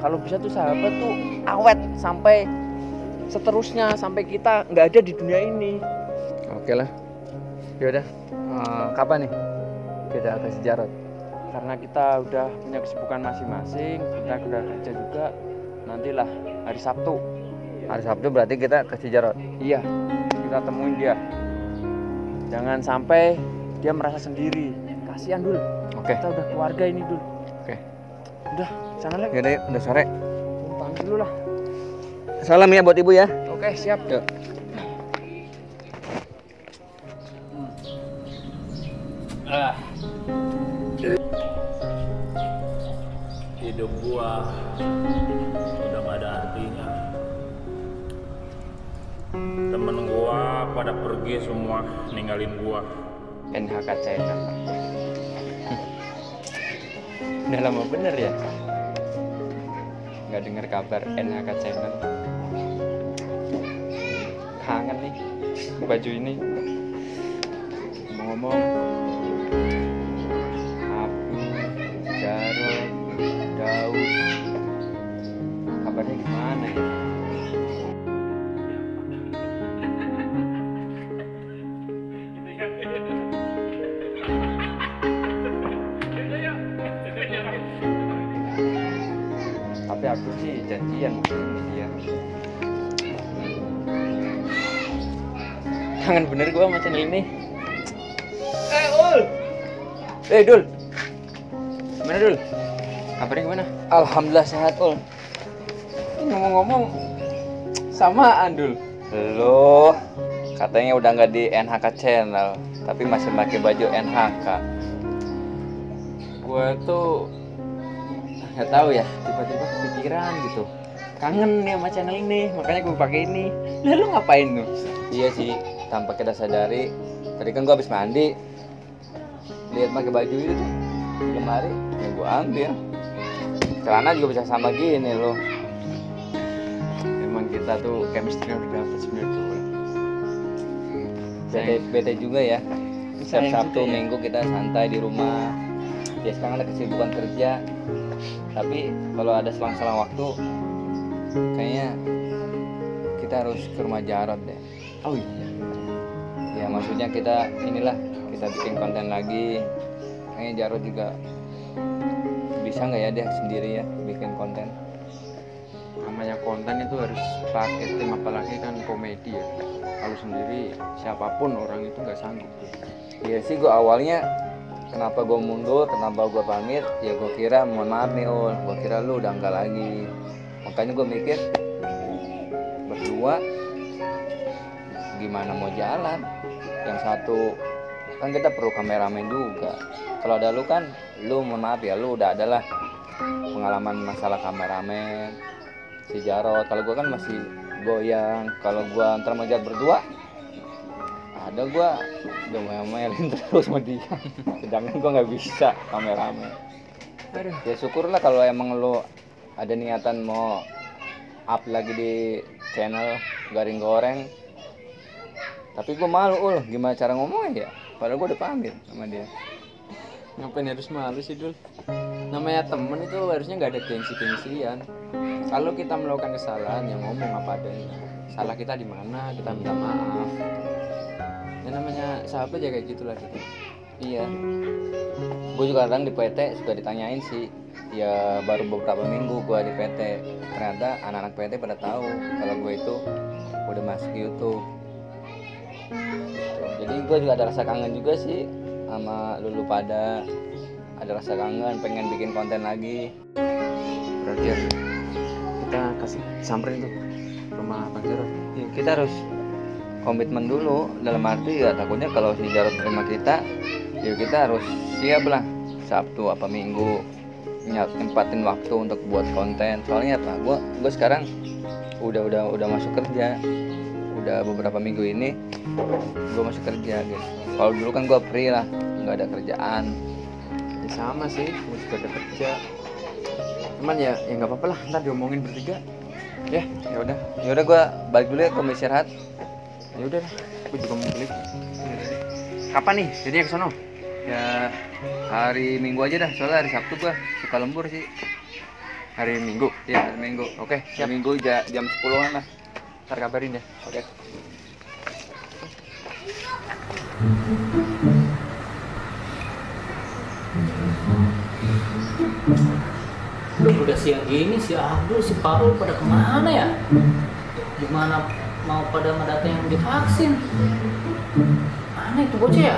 Kalau bisa tuh sahabat tuh awet sampai seterusnya, sampai kita nggak ada di dunia ini. Oke lah. Ya udah. Kapan nih kita ke si Jarod? Karena kita udah punya kesibukan masing-masing, kita udah kerja juga. Nantilah hari Sabtu. Hari Sabtu berarti kita ke si Jarod. Iya, kita temuin dia. Jangan sampai dia merasa sendiri. Kasihan, Dul. Oke. Kita udah keluarga ini, Dul. Oke. Udah, sana lagi. Yaudah, yuk, udah sore. Pamit dulu lah. Salam ya buat ibu ya. Oke, siap. Yuk. hidup gua udah gak ada artinya. Temen gua pada pergi semua ninggalin gua. NHK Channel. Udah lama bener ya nggak dengar kabar NHK Channel. Kangen nih baju ini. Ngomong Abdul, Jarod, Daud, kabarnya gimana ya? Tapi aku sih janjian ini dia. Kangen bener gua sama channel ini. Dul. Gimana Dul? Kabarnya gimana? Alhamdulillah sehat Ul. Ngomong-ngomong samaan Dul. Loh, katanya udah nggak di NHK Channel, tapi masih pakai baju NHK. Gua tuh nggak tahu ya, tiba-tiba kepikiran gitu. Kangen nih sama channel ini, makanya gue pakai ini. Lah lu ngapain tuh? Iya sih, tanpa kita sadari. Tadi kan gue habis mandi, lihat pakai baju itu tuh di lemari, ya gue ambil. Celana juga bisa sama gini loh. Emang kita tuh chemistry udah dapet sebenarnya. Bete juga ya. Setiap Sabtu Minggu kita santai di rumah. Ya sekarang ada kesibukan kerja. Tapi kalau ada selang-selang waktu, kayaknya kita harus ke rumah Jarod deh. Oh iya. Ya maksudnya kita bikin konten lagi. Kayaknya Jarod juga bisa nggak ya dia sendiri ya bikin konten. Namanya konten itu harus pakai tim, apalagi kan komedi ya. Kalau sendiri siapapun orang itu nggak sanggup. Iya sih, gue awalnya kenapa gue mundur, kenapa gue pamit, ya gue kira mohon maaf nih Ul, gue kira lu udah enggak lagi. Makanya gue mikir berdua gimana mau jalan. Yang satu kan kita perlu kameramen juga. Kalau ada lu kan, lu mohon maaf ya, lu udah adalah pengalaman masalah kameramen. Si Jarod, kalau gue kan masih goyang. Kalau gue antar mau jalan berdua, ada gue udah ngomelin terus sama dia. Sedangkan gue nggak bisa kameramen. Ya syukurlah kalau emang lo ada niatan mau up lagi di channel Garing Goreng. Tapi gue malu Ul, gimana cara ngomongnya ya? Padahal gue udah pamit sama dia. Ngapain harus malu sih Dul? Namanya temen itu harusnya nggak ada gengsi-gengsian. Kalau kita melakukan kesalahan ya ngomong apa adanya. Salah kita di mana, kita minta maaf. Ya namanya sahabat ya kayak gitulah gitu. Iya. Gue juga kadang di PT suka ditanyain sih. Ya baru beberapa minggu gue di PT, ternyata anak-anak PT pada tahu kalau gue itu udah masuk YouTube. Jadi gue juga ada rasa kangen juga sih sama lulu pada. Ada rasa kangen, pengen bikin konten lagi. Berarti ya, kita kasih samperin tuh rumah Bang Jarod. Ya, kita harus komitmen dulu, dalam arti ya takutnya kalau si Jarod terima kita, ya kita harus siap lah Sabtu apa Minggu nyempatin waktu untuk buat konten. Soalnya apa? Gue sekarang udah masuk kerja, udah beberapa minggu ini gue masuk kerja gitu. Kalau dulu kan gue free lah, nggak ada kerjaan. Ya sama sih, gue juga ada kerja. Cuman ya nggak apa-apa lah, ntar diomongin bertiga. Ya udah gue balik dulu ya ke istirahat. Ya udah, gue juga mau beli. Kapan nih? Jadinya ke sono? Ya hari Minggu aja dah, soalnya hari Sabtu gue suka lembur sih. Hari Minggu? Ya hari Minggu. Oke, siap. Minggu jam 10-an lah. Ntar kabarin ya. Oke. Udah siang gini si Abdul, si Parul pada kemana ya? Gimana mau pada mendatang yang divaksin? Mana itu bocah ya?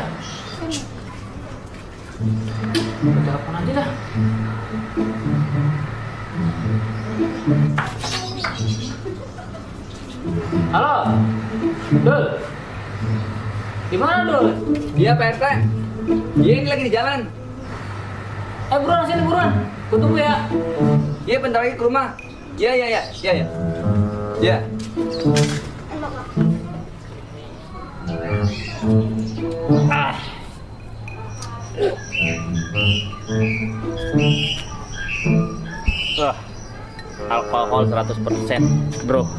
Kita telepon aja dah. Halo, Dul. Gimana Dul? Iya Pak RT. Dia ini lagi di jalan. Buruan sini buruan. Aku tunggu ya. Iya, bentar lagi ke rumah. Iya. Iya. Alkohol 100%, bro.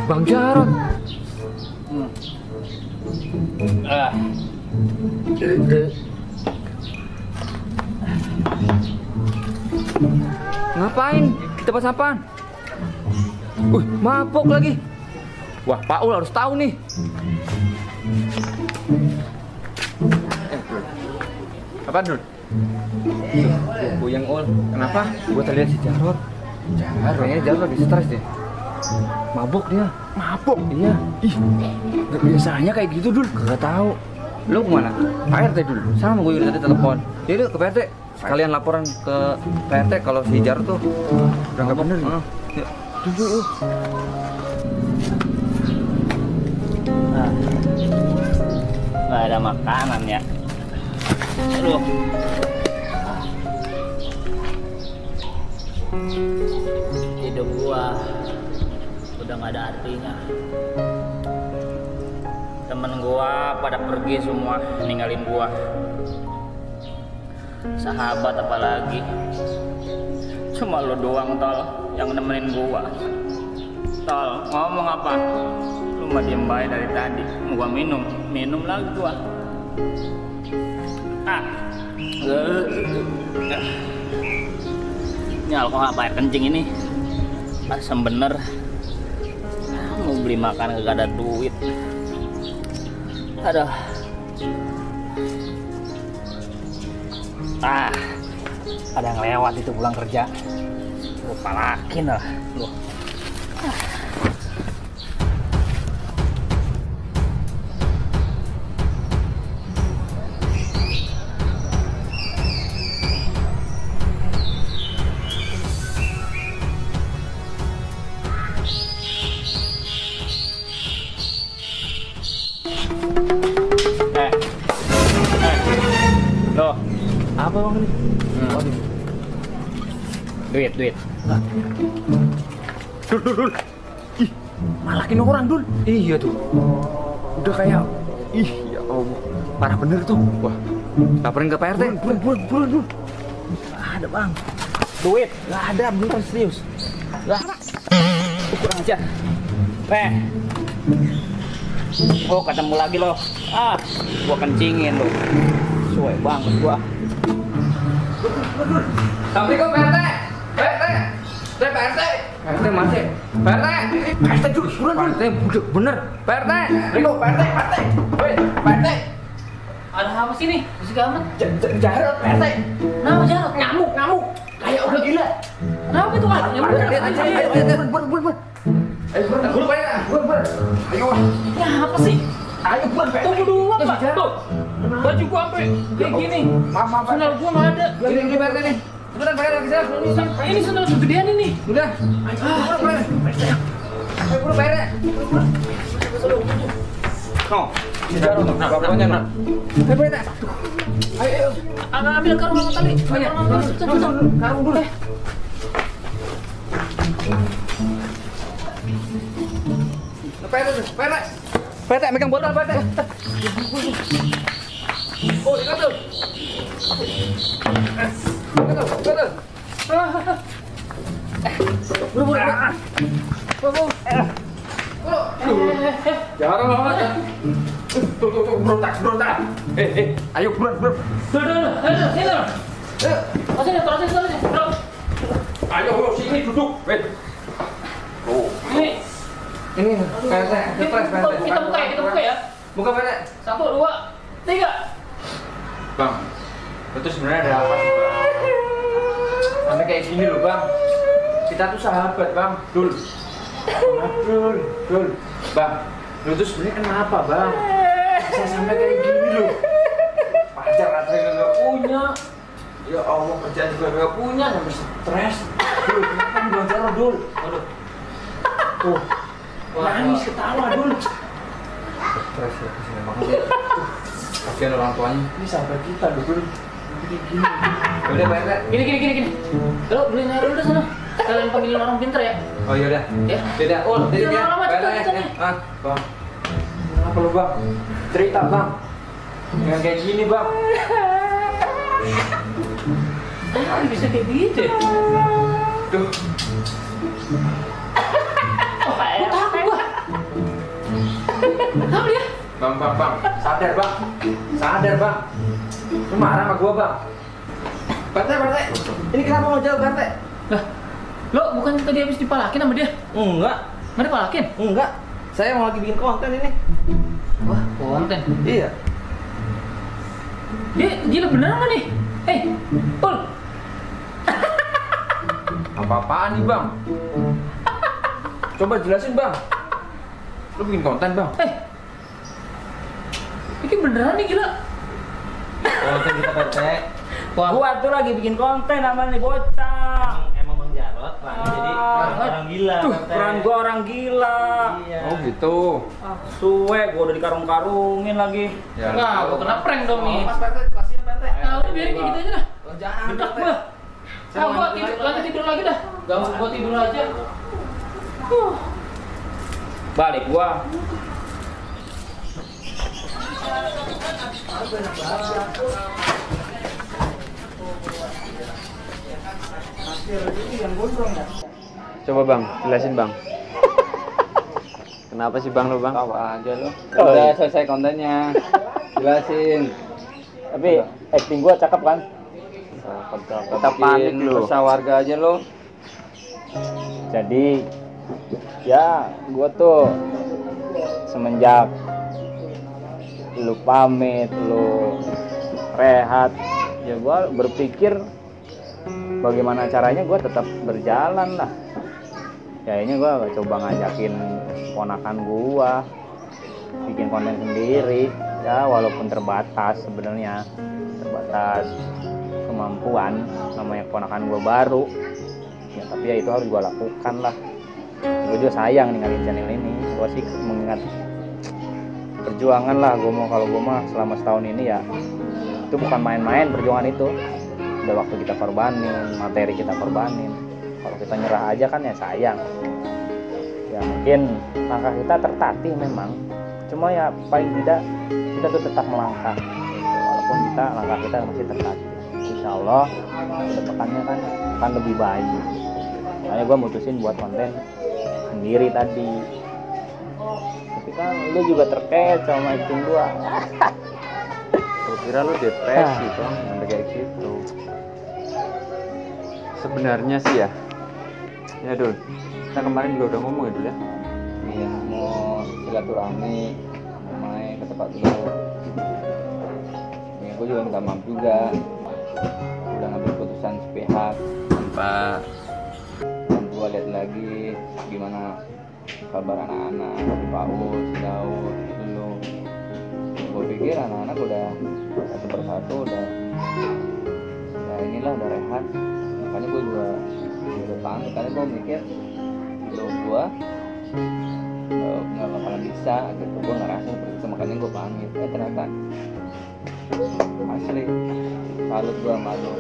Bang Jarod. Ngapain di tempat sampah? Mabok lagi. Wah, Pak Ul harus tahu nih. Apa Dul? Buyang Ul. Kenapa? Gua tadi lihat si Jarod. Kayaknya Jarod lagi stres deh. Mabok dia. Mabok? Iya. Ih, gak biasanya kayak gitu Dul. Gak tahu. Lu kemana? Pak RT dulu. Sama gue tadi telepon. Jadi ke PRT. Sekalian laporan ke PRT kalau si Jarod tuh udah nggak bener. Ya. Dulu. Nggak ada makanan ya. Aduh. Hidup gua udah nggak ada artinya. Temen gua pada pergi semua, ninggalin gua. Sahabat apalagi. Cuma lo doang, Tol, yang nemenin gua. Tol, ngomong apa? Lu mah diem baik dari tadi. Mau gua minum lagi gua. Ini alkohol apa air kencing ini? Asam bener. Mau beli makan gak ada duit. Aduh. Ada yang lewat itu pulang kerja. Lu palakin lah lu. Loh, apa bang ini? Duit. Dul. Ih, malakin orang Dul. Iya tuh. Udah kayak, ya Allah, parah bener tuh. Wah, laporin ke PRT. Buruan Dul. Ada bang. Duit. Gak ada, beneran serius. Lah, kurang aja. Oh, ketemu lagi lo. Gua kencingin lo. Suwe banget gua. Assalamualaikum PRT. PRT masih. PRT dulu, PRT bener. PRT. Woi, PRT. Ada apa sih nih? Musik amat. Jarod, PRT. Kenapa Jarod? Ngamuk. Kayak udah gila. Kenapa itu ah? Yang bener. Ayo, Ayo. Ya apa sih? Ayo, Tunggu dulu Pak. Tuh. Baju gua sampai kayak gini. Maaf. Sendal gua nggak ada. Ini PRT nih. Beneran pakai lagi saya. Ini sendal segedean ini. Udah. Ayo, buru PRT. No. Jarod, bapaknya no. Ayo, PRT. Ayo. Ambil karung tadi. Karung dulu. PRT, megang botol PRT. Oh, ingat tuh. Betul. Buru. Jarang banget. Tuh, berontak. Ayo, buruan. Sini. Terus. Ayo, sini duduk. Ini PRT, Kita buka ya. Buka PRT. 1, 2, 3. Bang, itu sebenarnya ada apa sih bang? Sampai kayak gini loh bang. Kita tuh sahabat bang, Dul. Bang, lu tuh sebenarnya kenapa bang? Bisa sampai kayak gini loh. Pacar katanya nggak punya. Ya Allah, kerjaan juga nggak punya, sampai stres. Dul, kenapa belajar Dul? Aduh. Nangis ketawa dulu. Stres ya, kasihan banget ya. Kasihan orang tuanya. Ini sahabat kita dulu. Gini. Udah Pak RT. Gini. Lo beliin air dulu dah sana. Kalian panggilin orang pintar ya. Oh iya udah. Ya. Tidak. Oh, jadi dia. Lama-lama Pak RT cepet ya. nih. Bang. Kenapa lu bang? Cerita bang. Yang kayak gini bang. Kenapa bisa kayak gitu ya? Duh. Gue takut gua. Kenapa dia? Bang. Sadar bang. Bang. Lu marah sama gua bang. Pak RT. Ini kenapa mau jauh Pak RT? Lah, lo bukan tadi habis dipalakin sama dia? Enggak. Nggak dipalakin? Enggak. Saya mau lagi bikin konten ini. Wah, konten. Iya. Dia gila beneran nggak nih? Hei, Pul. Apa-apaan nih bang? Coba jelasin bang. Lu bikin konten bang? Ini beneran nih gila. Konten kita PT. Wah, Gua tuh lagi bikin konten sama nih bocah. emang Bang Jarot lah. Jadi orang gila. Tuh, peran gua orang gila. Iya. Oh gitu. Suwe, gua udah dikarung-karungin lagi. Ya. Wah, gua kena prank dong nih. Mas PT, kasihan PT. Nah, udah biarin kayak gitu aja dah. Jangan Bedak gua. Gua tidur lagi dah. Ganggu gua tidur aja. Balik gua. Coba bang, jelasin bang. Kenapa sih bang lu bang? Tahu aja lu. Udah selesai kontennya. Jelasin. Tapi acting gua cakep kan? Kita panik lu. Resah warga aja lu. Jadi ya gua tuh semenjak lu pamit, lu rehat, ya gua berpikir bagaimana caranya gua tetap berjalan lah. Ya ini gua coba ngajakin ponakan gua bikin konten sendiri, ya walaupun terbatas sebenarnya, terbatas kemampuan, namanya ponakan gua baru ya, tapi ya itu harus gua lakukan lah. Gua juga sayang ninggalin channel ini, gua sih mengingat perjuangan lah. Kalau gua mah selama setahun ini ya itu bukan main-main perjuangan itu, udah waktu kita korbanin, materi kita korbanin. Kalau kita nyerah aja kan ya sayang. Ya mungkin langkah kita tertatih memang, cuma ya paling tidak kita tuh tetap melangkah gitu. Walaupun langkah kita masih tertatih, insya Allah kedepannya kan akan lebih baik. Makanya gue mutusin buat konten sendiri tadi. Tapi kan lu juga terkait sama acting gua. Gua kira lu depresi bang, sampai kayak gitu. Sebenarnya sih ya Dul, kita kemarin juga udah ngomong ya Dul ya. Iya, mau silaturahmi, mau main ke tempat lu. Ya, gue juga minta maaf juga. Udah ngambil keputusan sepihak tanpa gua lihat lagi gimana kabar anak-anak, si Paul, si Daud, lu. Gue pikir anak-anak udah satu persatu udah inilah udah rehat. Makanya gue juga udah pamit, karena gue mikir hidup gue nggak bakalan bisa gitu. Gue ngerasa seperti itu, makanya gue pamit. Ternyata asli salut gue sama lu.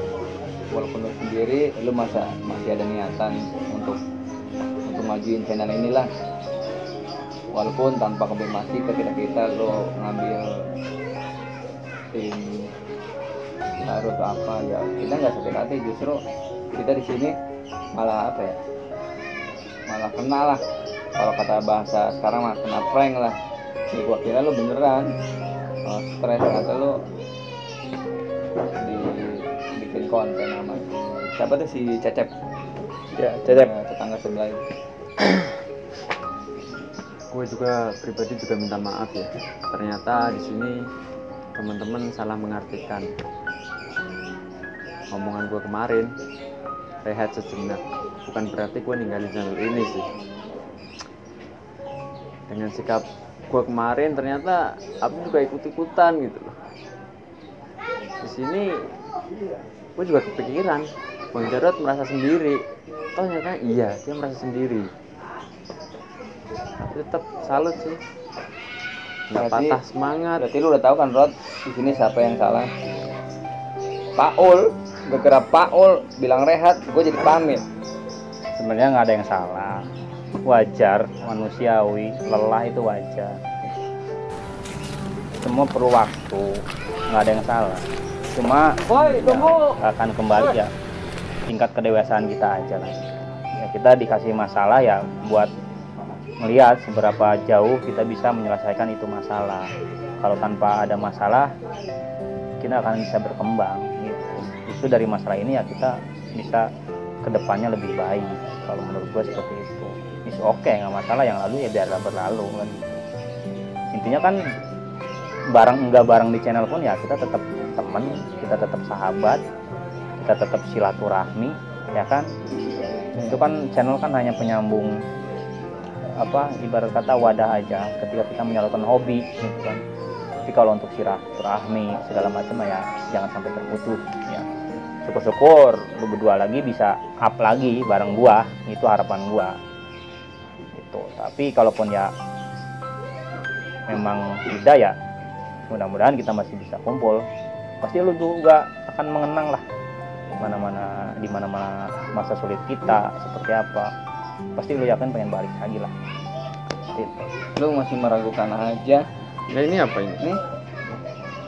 Walaupun lu sendiri, lu masih ada niatan untuk majuin channel inilah, walaupun tanpa konfirmasi ke kita lu ngambil tim baru atau apa ya, kita nggak sakit hati. Justru kita di sini malah apa ya, malah kena lah, kalau kata bahasa sekarang mah kena prank lah. Ya, gua kira lu beneran stres, ternyata lu bikin konten sama siapa tuh, si Cecep Ya, Cecep. Tetangga sebelah itu. Gue juga pribadi juga minta maaf ya. Ternyata di sini teman-teman salah mengartikan omongan gue kemarin. Rehat sejenak, bukan berarti gue ninggalin channel ini sih. Dengan sikap gue kemarin ternyata aku juga ikut-ikutan gitu loh. Di sini gue juga kepikiran Bang Jarot merasa sendiri. Ternyata iya, dia merasa sendiri. Tetap salut sih. Nggak Berarti- patah semangat. Berarti lu udah tahu kan Rod, di sini siapa yang salah? Paul, gara-gara Paul bilang rehat, gue jadi pamit. Sebenarnya nggak ada yang salah, wajar, manusiawi, lelah itu wajar. Semua perlu waktu, nggak ada yang salah. Cuma akan kembali ya tingkat kedewasaan kita aja lah. Ya, kita dikasih masalah ya buat melihat seberapa jauh kita bisa menyelesaikan itu masalah. Kalau tanpa ada masalah, kita akan bisa berkembang. Gitu. Justru dari masalah ini ya kita bisa kedepannya lebih baik. Kalau menurut gue seperti itu. Is oke, nggak masalah, yang lalu ya biarlah berlalu kan gitu. Intinya kan enggak bareng di channel pun ya kita tetap teman, kita tetap sahabat, kita tetap silaturahmi, ya kan? Itu kan channel kan hanya penyambung ibarat kata wadah aja ketika kita menyalurkan hobi gitu kan. Tapi kalau untuk silaturahmi segala macam ya jangan sampai terputus ya. Syukur-syukur lu berdua lagi bisa up lagi bareng gua, itu harapan gua gitu. Tapi kalaupun ya memang tidak ya mudah-mudahan kita masih bisa kumpul. Pasti lu juga akan mengenang lah di mana-mana masa sulit kita seperti apa. Pasti lu yakin pengen balik lagi lah gitu. Lu masih meragukan aja. Nah ini apa ini? Nih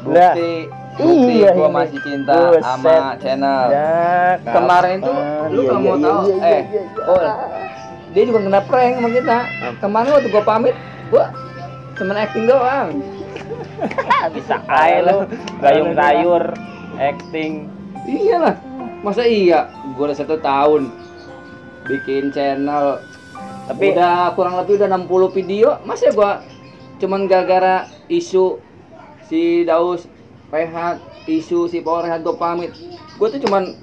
bukti Iya, gua ini. masih cinta Buset. sama channel. Ya, Kemarin itu lu iya, nggak mau tahu, Paul, dia juga kena prank sama kita. Kemarin waktu gua pamit, gua cuman acting doang. bisa aja lu gayung sayur acting. Iyalah, masa iya? Gua udah 1 tahun bikin channel, Tapi udah kurang lebih udah 60 video. Masa gua cuman gara-gara isu si Daus rehat, isu si Paul rehat gua pamit. Gua tuh cuman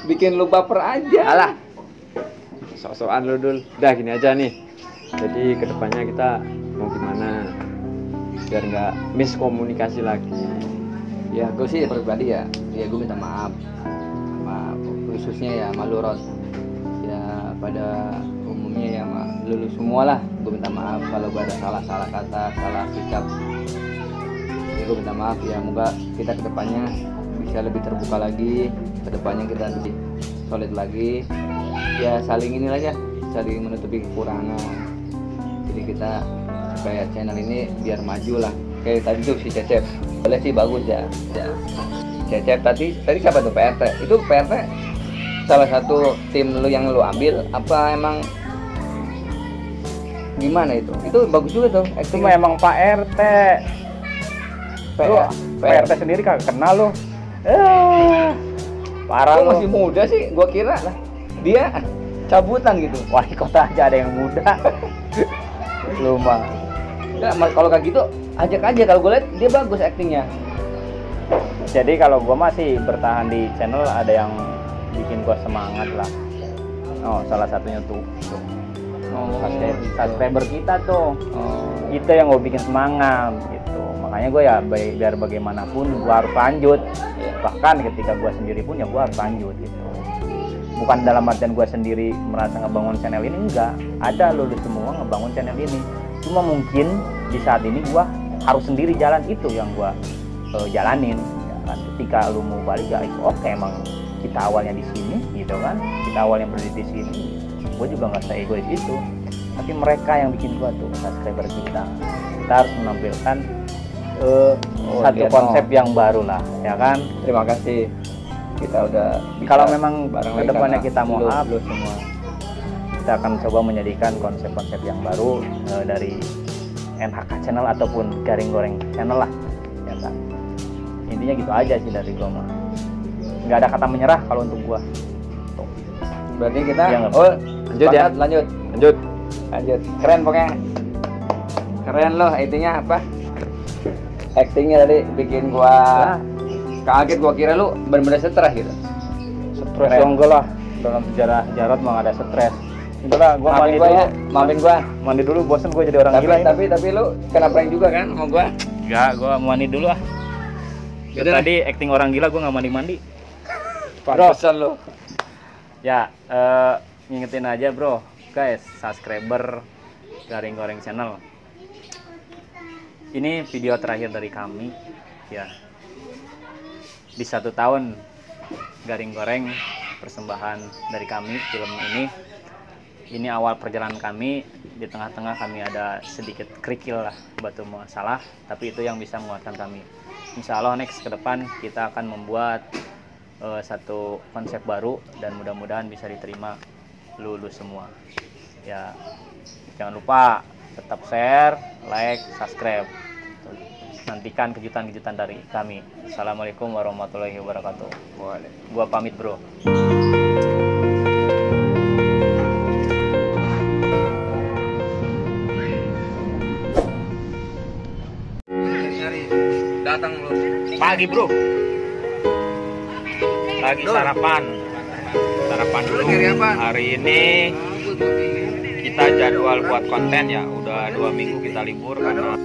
bikin lu baper aja. Alah, sok-sokan lu Dul. Udah gini aja nih. Jadi kedepannya kita mau gimana biar nggak miskomunikasi lagi. Ya gue sih pribadi ya gue minta maaf khususnya ya sama lu Rod. Ya pada umumnya ya sama lu semua lah, gue minta maaf kalau gue ada salah kata, salah sikap. Ya gue minta maaf ya, semoga kita kedepannya bisa lebih terbuka lagi, kedepannya kita lebih solid lagi. Ya saling ini aja, saling menutupi kekurangan. Jadi kita supaya channel ini biar maju lah. Kayak tadi tuh si Cecep, boleh sih bagus ya. Cecep tadi siapa tuh, PRT? Itu PRT salah satu tim lu yang lu ambil apa emang gimana itu? Itu bagus juga tuh. itu mah emang Pak RT. Lu Pak RT sendiri kagak kenal lu. Parah Lu lu. masih muda sih, gua kira lah dia cabutan gitu. Wali kota aja ada yang muda. Lu mah. Ya, kalau kayak gitu ajak aja, kalau gue lihat dia bagus aktingnya. Jadi kalau gua masih bertahan di channel ada yang bikin gua semangat lah. Oh, salah satunya tuh. Subscriber kita tuh. Itu yang gua bikin semangat gitu. Makanya gua ya biar bagaimanapun gua harus lanjut. Bahkan ketika gua sendiri pun ya gua harus lanjut gitu. Bukan dalam artian gua sendiri merasa ngebangun channel ini, enggak. Ada lu semua ngebangun channel ini. Cuma mungkin di saat ini gua harus sendiri jalan, itu yang gua jalanin ya kan. Ketika lu mau balik ya itu oke, emang kita awalnya di sini gitu kan, kita awalnya berdiri di sini, gua juga nggak se-egois itu. Tapi mereka yang bikin gua tuh subscriber kita harus menampilkan satu konsep yang baru lah ya kan. Terima kasih, kita udah Kalau memang bareng kedepannya lagi kita mau karena up, lu semua. kita akan coba menjadikan konsep-konsep yang baru dari NHK channel ataupun Garing Goreng channel lah ya kan. Intinya gitu aja sih dari gua mah, nggak ada kata menyerah kalau untuk gua. Berarti kita Iya, nggak? Lanjut ya. lanjut keren pokoknya, keren loh. Intinya apa, actingnya tadi bikin gua kaget. Gua kira lu bener-bener stres gitu. Stres dong enggak lah, dalam sejarah Jarot mah nggak ada stres. Itulah gua Maafin mandi gua dulu ya, maafin gua. mandi dulu, bosen gua jadi orang gila ini. Tapi lu kena prank juga kan sama gua? Enggak, gua mandi dulu ah. Yaudah Tadi acting orang gila gua nggak mandi-mandi. Pantesan lu. Ya, ngingetin aja bro, guys, subscriber Garing Goreng Channel. Ini video terakhir dari kami ya. Di 1 tahun Garing Goreng, persembahan dari kami film ini. Ini awal perjalanan kami. Di tengah-tengah kami ada sedikit kerikil lah, batu masalah, tapi itu yang bisa menguatkan kami. Insya Allah next ke depan kita akan membuat satu konsep baru dan mudah-mudahan bisa diterima lulus semua ya. Jangan lupa tetap share, like, subscribe. Nantikan kejutan-kejutan dari kami. Assalamualaikum warahmatullahi wabarakatuh. Gua pamit bro. Datang lu. Pagi bro. Lagi sarapan dulu. Hari ini kita jadwal buat konten ya. Udah 2 minggu kita libur karena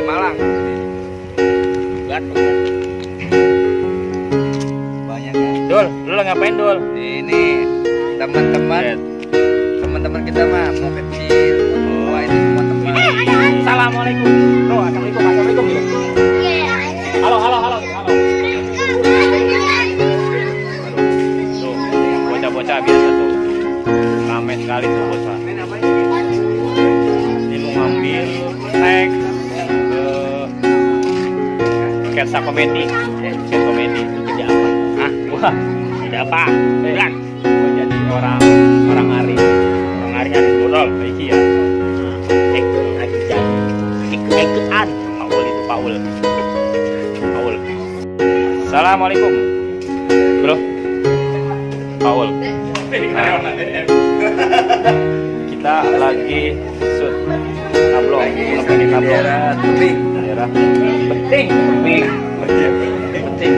Malang. Banyak ya. Dul, lu ngapain Dul? Ini teman-teman kita mah mau kecil. Wah ini semua teman. Assalamualaikum. Bro, assalamualaikum ya. Halo. Tuh, bocah-bocah biasa tuh. Rame sekali tuh bocah. Ini mau ngambil snack sketsa komedi. Sketsa komedi kerja apa? Hah? Wah, kerja apa? Bilang. Gua jadi orang hari bodol kayak ya. Lagi jadi ikutan. Paul. Assalamualaikum. Bro. Paul. Kita lagi shoot tablong, daerah penting.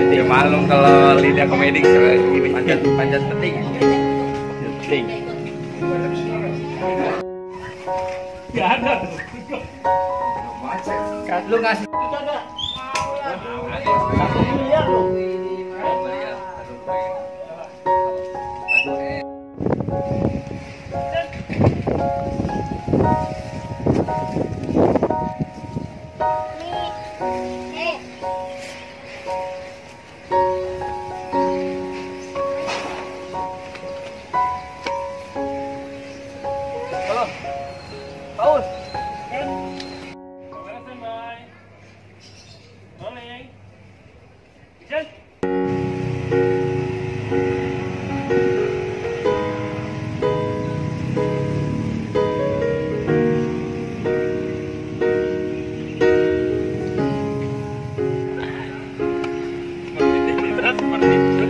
Ya malum kalau lidah komedi ini panjat penting. Gak ada. Lu ngasih. Satu miliar loh. Paul.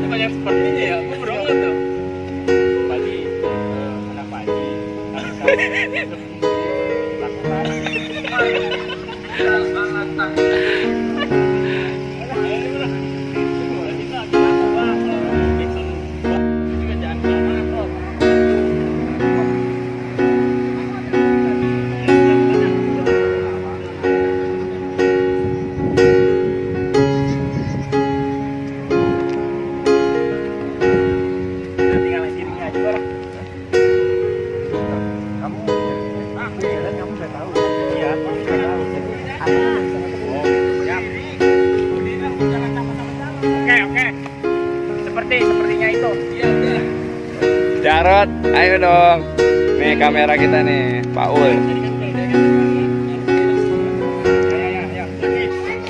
Banyak sepertinya ya, aku berongot tuh. Pagi, anak pagi. Sepertinya itu. Jarot, ayo dong. Nih kamera kita nih, Paul.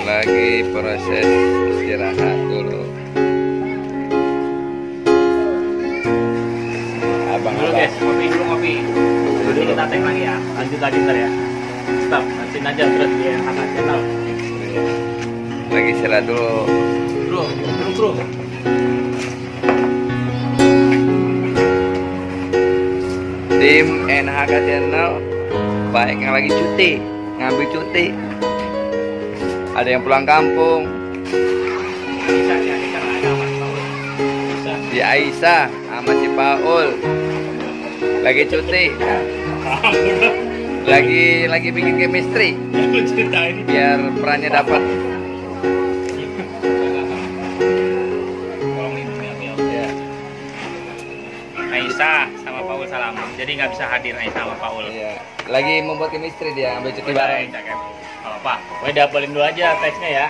Lagi proses istirahat dulu. Dulu guys, ngopi. Dulu kita tag lagi ya. Lanjut lagi ntar ya. Stop, lanjutin aja terus di angkat channel. Lagi istirahat dulu. Bro, bro. Tim NHK Channel baik yang lagi cuti, ngambil cuti. Ada yang pulang kampung. Si Aisyah sama si Paul lagi cuti. Lagi bikin chemistry. Biar perannya dapat. Aisyah sama Paul salam. Jadi nggak bisa hadir Aisyah sama Paul. Iya. Lagi membuat chemistry dia, ambil cuti bareng. Cakep. Apa? Gue double-in dulu aja teksnya ya.